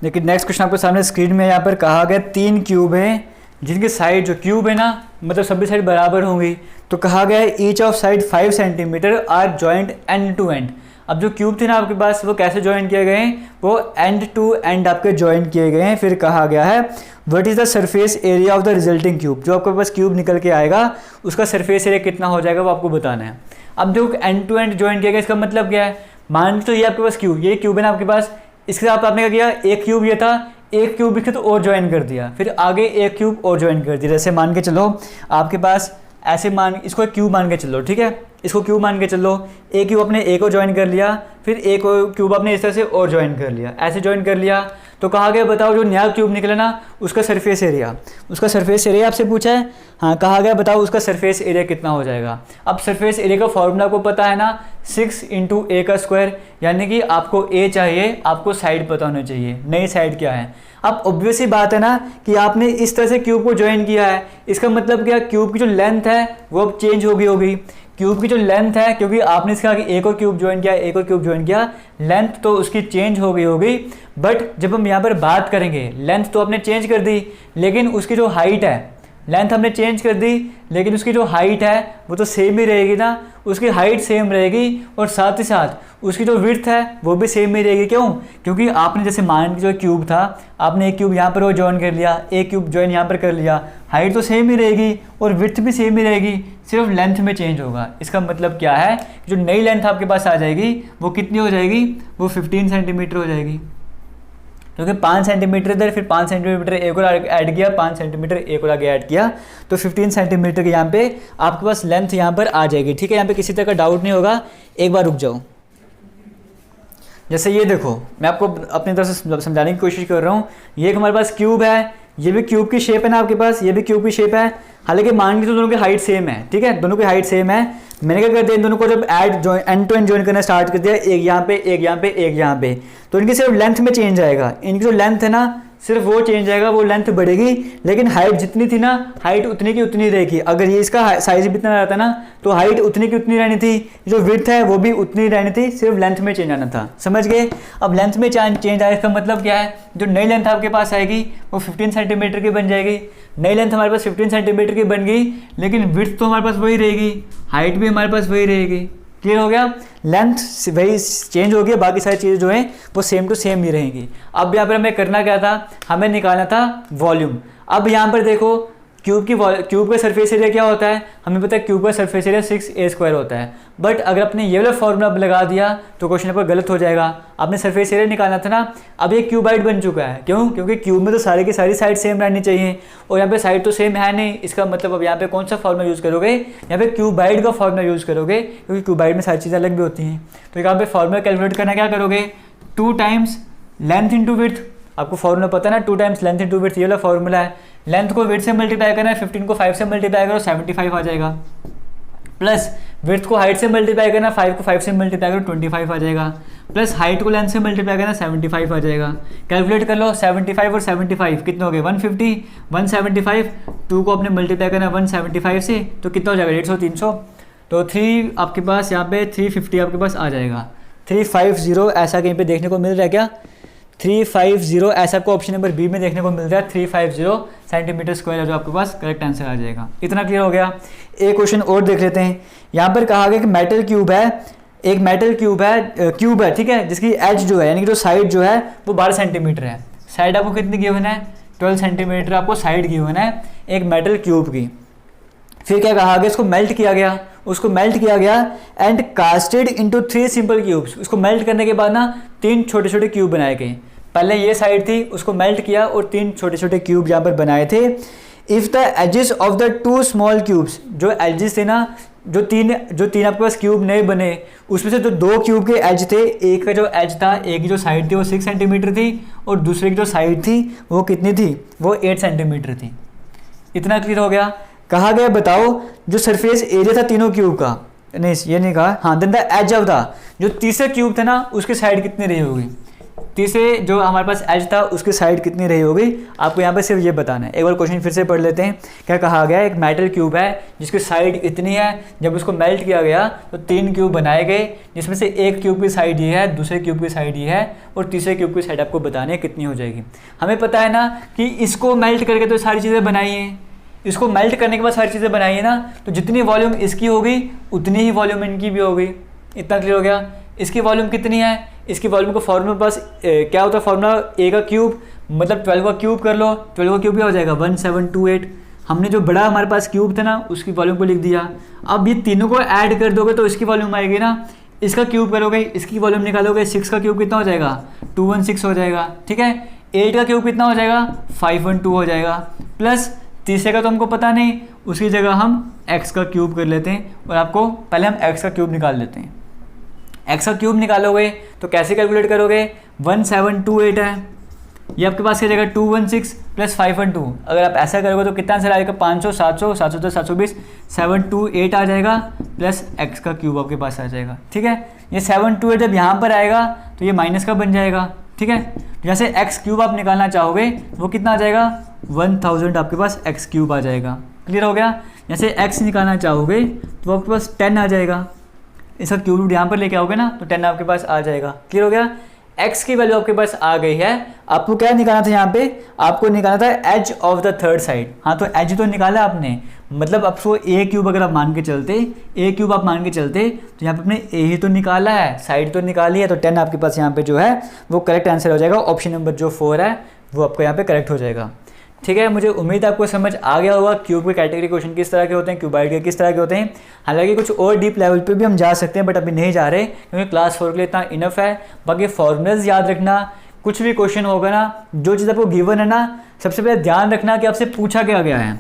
लेकिन नेक्स्ट क्वेश्चन आपके सामने स्क्रीन में यहाँ पर कहा गया 3 क्यूब हैं जिनकी साइड, जो क्यूब है ना मतलब सभी साइड बराबर होंगी। तो कहा गया है each of side 5 centimetre are joint end to end. अब जो क्यूब थे ना आपके पास वो कैसे ज्वाइन किए गए हैं? वो एंड टू एंड आपके ज्वाइन किए गए हैं। फिर कहा गया है what is the surface area of the resulting cube. जो आपके पास क्यूब निकल के आएगा उसका सरफेस एरिया कितना हो जाएगा वो आपको बताना है। अब जो एंड टू एंड ज्वाइन किया गया इसका मतलब क्या है? मान तो ये आपके पास क्यूब, ये क्यूब है ना आपके पास, इसके साथ आपने क्या किया, एक क्यूब ये था, एक क्यूब लिखे तो और ज्वाइन कर दिया, फिर आगे एक क्यूब और ज्वाइन कर दिया। जैसे मान के चलो आपके पास ऐसे इसको एक क्यूब मान के चलो, ठीक है, इसको क्यूब मान के चलो, एक क्यूब अपने ए को ज्वाइन कर लिया, फिर एक क्यूब आपने इस तरह से और ज्वाइन कर लिया, ऐसे ज्वाइन कर लिया। तो कहा गया बताओ जो नया क्यूब निकला ना उसका सरफेस एरिया, उसका सरफेस एरिया आपसे पूछा है। हाँ, कहा गया बताओ उसका सरफेस एरिया कितना हो जाएगा। अब सरफेस एरिया का फॉर्मूला आपको पता है ना, 6 × a का स्क्वायर, यानी कि आपको a चाहिए, आपको साइड पता होनी चाहिए, नई साइड क्या है। अब ऑब्वियस ही बात है ना कि आपने इस तरह से क्यूब को ज्वाइन किया है, इसका मतलब क्या, क्यूब की जो लेंथ है वो अब चेंज होगी। क्यूब की जो लेंथ है, क्योंकि आपने इसका एक और क्यूब ज्वाइन किया, एक और क्यूब ज्वाइन किया, लेंथ तो उसकी चेंज होगी। बट जब हम यहाँ पर बात करेंगे, लेंथ तो आपने चेंज कर दी, लेकिन उसकी जो हाइट है, लेंथ हमने चेंज कर दी लेकिन उसकी जो हाइट है वो तो सेम ही रहेगी ना, उसकी हाइट सेम रहेगी और साथ ही साथ उसकी जो विड्थ है वो भी सेम ही रहेगी। क्यों? क्योंकि आपने जैसे मान के जो क्यूब था, आपने एक क्यूब यहाँ पर वो ज्वाइन कर लिया, एक क्यूब ज्वाइन यहाँ पर कर लिया, हाइट तो सेम ही रहेगी और विड्थ भी सेम ही रहेगी, सिर्फ लेंथ में चेंज होगा। इसका मतलब क्या है, जो नई लेंथ आपके पास आ जाएगी वो कितनी हो जाएगी, वो 15 सेंटीमीटर हो जाएगी। क्योंकि 5 सेंटीमीटर इधर, फिर 5 सेंटीमीटर एक और ऐड किया, 5 सेंटीमीटर एक और आगे ऐड किया, तो 15 सेंटीमीटर के यहाँ पे आपके पास लेंथ यहाँ पर आ जाएगी। ठीक है, यहाँ पे किसी तरह का डाउट नहीं होगा। एक बार रुक जाओ, जैसे ये देखो, मैं आपको अपनी तरफ से समझाने की कोशिश कर रहा हूँ। ये हमारे पास क्यूब है, ये भी क्यूब की शेप है ना आपके पास, ये भी क्यूब की शेप है। हालांकि मान लीजिए तो दोनों की हाइट सेम है, ठीक है, दोनों की हाइट सेम है। मैंने क्या कर दिया, इन दोनों को जब एंड टू एंड ज्वाइन करना स्टार्ट कर दिया, एक यहाँ पे, एक यहाँ पे, एक यहाँ पे, तो इनकी सिर्फ लेंथ में चेंज आएगा। इनकी जो लेंथ है ना सिर्फ वो चेंज आएगा, वो लेंथ बढ़ेगी, लेकिन हाइट जितनी थी ना, हाइट उतनी की उतनी रहेगी। अगर ये इसका साइज भी इतना रहता ना तो हाइट उतनी की उतनी रहनी थी, जो विड्थ है वो भी उतनी रहनी थी, सिर्फ लेंथ में चेंज आना था। समझ गए? अब लेंथ में चेंज आए इसका मतलब क्या है, जो नई लेंथ आपके पास आएगी वो 15 सेंटीमीटर की बन जाएगी। नई लेंथ हमारे पास 15 सेंटीमीटर की बन गई, लेकिन विड्थ तो हमारे पास वही रहेगी, हाइट भी हमारे पास वही रहेगी। क्लियर हो गया? लेंथ वही चेंज हो गया, बाकी सारी चीज़ें जो हैं वो सेम टू सेम ही रहेंगी। अब यहाँ पर हमें करना क्या था, हमें निकालना था वॉल्यूम। अब यहाँ पर देखो, क्यूब का सरफेस एरिया क्या होता है, हमें पता है क्यूब का सरफेस एरिया 6a² होता है। बट अगर आपने ये वाला फॉर्मूला लगा दिया तो क्वेश्चन पर गलत हो जाएगा। आपने सरफेस एरिया निकालना था ना, अब ये क्यूबाइड बन चुका है। क्यों? क्योंकि क्यूब में तो सारी की सारी साइड सेम रहनी चाहिए और यहाँ पे साइड तो सेम है नहीं। इसका मतलब अब यहाँ पे कौन सा फॉर्मूला यूज़ करोगे, यहाँ पे क्यूबाइड का फॉर्मूला यूज़ करोगे, क्योंकि क्यूबाइड में सारी चीज़ें अलग भी होती हैं। तो यहाँ पे फॉर्मूला कैलकुलेट करना क्या करोगे, 2 टाइम्स लेंथ इंटू विड्थ। आपको फॉर्मूला पता है ना, 2 टाइम्स लेंथ इंटू विड्थ, ये वाला फॉर्मूला है। लेंथ को विड्थ से मल्टीप्लाई करना है, 15 को 5 से मल्टीप्लाई करो 75 आ जाएगा, प्लस विड्थ को हाइट से मल्टीप्लाई करना, 5 को 5 से मल्टीप्लाई करो 25 आ जाएगा, प्लस हाइट को लेंथ से मल्टीप्लाई करना 75 आ जाएगा। कैलकुलेट कर लो, 75 और 75 कितने हो गए, 150, 175, 2 को आपने मल्टीप्लाई करना 175 से, तो कितना हो जाएगा 150, 300, तो 3 आपके पास यहाँ पे 350 आपके पास आ जाएगा। 350 ऐसा कहीं पे देखने को मिल रहा है क्या, 350 ऐसा आपको ऑप्शन नंबर बी में देखने को मिल रहा है। 350 सेंटीमीटर स्क्वायर है जो आपके पास करेक्ट आंसर आ जाएगा। इतना क्लियर हो गया? एक क्वेश्चन और देख लेते हैं। यहाँ पर कहा गया कि मेटल क्यूब है, एक मेटल क्यूब है, ठीक है, जिसकी एज जो है यानी कि जो साइड जो है वो 12 सेंटीमीटर है। साइड आपको कितनी गिवन है, 12 सेंटीमीटर आपको साइड गिवन है एक मेटल क्यूब की। फिर क्या कहा गया, इसको मेल्ट किया गया, उसको मेल्ट किया गया and casted into 3 simple cubes. उसको मेल्ट करने के बाद ना 3 छोटे छोटे क्यूब बनाए गए। पहले ये साइड थी, उसको मेल्ट किया और 3 छोटे छोटे क्यूब यहाँ पर बनाए थे। If the edges of the 2 small cubes, जो एजेस थे ना, जो तीन आपके पास क्यूब नए बने, उसमें से जो 2 क्यूब के एज थे, एक का जो एज था, एक की जो साइड थी वो 6 सेंटीमीटर थी और दूसरे की जो साइड थी वो कितनी थी, वो 8 सेंटीमीटर थी। इतना क्लियर हो गया? कहा गया बताओ जो सरफेस एरिया था तीनों क्यूब का, नहीं ये नहीं कहा, हाँ, then the edge of the, जो तीसरा क्यूब था ना उसकी साइड कितनी रही होगी, तीसरे जो हमारे पास एज था उसकी साइड कितनी रही होगी, आपको यहाँ पे सिर्फ ये बताना है। एक बार क्वेश्चन फिर से पढ़ लेते हैं। क्या कहा गया, एक मेटल क्यूब है जिसकी साइड इतनी है, जब उसको मेल्ट किया गया तो 3 क्यूब बनाए गए, जिसमें से एक क्यूब की साइड ये है, दूसरे क्यूब की साइड ये है और तीसरे क्यूब की साइड आपको बतानी है कितनी हो जाएगी। हमें पता है ना कि इसको मेल्ट करके तो सारी चीज़ें बनाई हैं, इसको मेल्ट करने के बाद सारी चीज़ें बनाई है ना, तो जितनी वॉल्यूम इसकी होगी उतनी ही वॉल्यूम इनकी भी होगी। इतना क्लियर हो गया? इसकी वॉल्यूम कितनी है, इसकी वॉल्यूम का फॉर्मूला पास क्या होता है, फॉर्मूला ए का क्यूब मतलब 12 का क्यूब कर लो, 12 का क्यूब क्या हो जाएगा 1728। हमने जो बड़ा हमारे पास क्यूब था ना उसकी वॉल्यूम को लिख दिया। अब ये तीनों को ऐड कर दोगे तो इसकी वॉल्यूम आएगी ना, इसका क्यूब करोगे, इसकी वॉल्यूम निकालोगे, 6 का क्यूब कितना हो जाएगा 216 हो जाएगा। ठीक है, 8 का क्यूब कितना हो जाएगा 512 हो जाएगा, प्लस तीसरे का तो हमको पता नहीं, उसकी जगह हम x का क्यूब कर लेते हैं और आपको पहले हम x का क्यूब निकाल लेते हैं। x का क्यूब निकालोगे तो कैसे कैलकुलेट करोगे, 1728 है, ये आपके पास क्या जाएगा 216 प्लस 512, अगर आप ऐसा करोगे तो कितना आंसर आएगा 500, 700, 710, 720, 728 आ जाएगा प्लस x का क्यूब आपके पास आ जाएगा। ठीक है, ये 728 जब यहाँ पर आएगा तो ये माइनस का बन जाएगा। ठीक है, जैसे x क्यूब आप निकालना चाहोगे वो कितना आ जाएगा 1000 आपके पास x क्यूब आ जाएगा। क्लियर हो गया। जैसे x निकालना चाहोगे तो आपके पास 10 आ जाएगा, इसका क्यूब यहाँ पर लेके आओगे ना तो 10 आपके पास आ जाएगा। क्लियर हो गया। x की वैल्यू आपके पास आ गई है, आपको क्या निकालना था यहाँ पे, आपको निकालना था edge of the third side. हाँ, तो एज तो निकाला आपने, मतलब आपको ए क्यूब अगर आप मान के चलते, ए क्यूब आप मान के चलते तो यहाँ पे आपने ए ही तो निकाला है, साइड तो निकाली है, तो 10 आपके पास यहाँ पे जो है वो करेक्ट आंसर हो जाएगा। ऑप्शन नंबर जो 4 है वो आपको यहाँ पे करेक्ट हो जाएगा। ठीक है, मुझे उम्मीद है आपको समझ आ गया होगा क्यूब के कैटेगरी क्वेश्चन किस तरह के होते हैं, क्यूबाइड के किस तरह के होते हैं। हालांकि कुछ और डीप लेवल पे भी हम जा सकते हैं, बट अभी नहीं जा रहे क्योंकि क्लास 4 के लिए इतना इनफ है। बाकी फॉर्मूलाज याद रखना, कुछ भी क्वेश्चन होगा ना, जो चीज़ आपको गिवन है ना, सबसे पहले ध्यान रखना कि आपसे पूछा क्या गया है,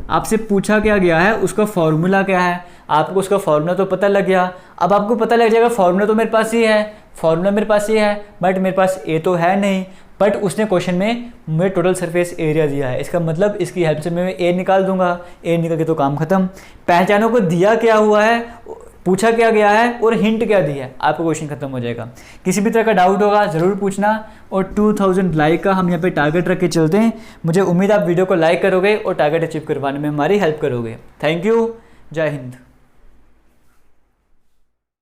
आपसे पूछा क्या गया है, उसका फॉर्मूला क्या है। आपको उसका फॉर्मूला तो पता लग गया, अब आपको पता लग जाएगा फॉर्मूला तो मेरे पास ही है, फॉर्मूला मेरे पास ही है, बट मेरे पास ए तो है नहीं, बट उसने क्वेश्चन में मुझे टोटल सरफेस एरिया दिया है, इसका मतलब इसकी हेल्प से मैं ए निकाल दूंगा, ए निकल के तो काम खत्म। पहचानों को दिया क्या हुआ है, पूछा क्या गया है और हिंट क्या दिया है, आपका क्वेश्चन खत्म हो जाएगा। किसी भी तरह का डाउट होगा ज़रूर पूछना, और 2000 लाइक का हम यहाँ पे टारगेट रख के चलते हैं। मुझे उम्मीद आप वीडियो को लाइक करोगे और टारगेट अचीव करवाने में हमारी हेल्प करोगे। थैंक यू, जय हिंद।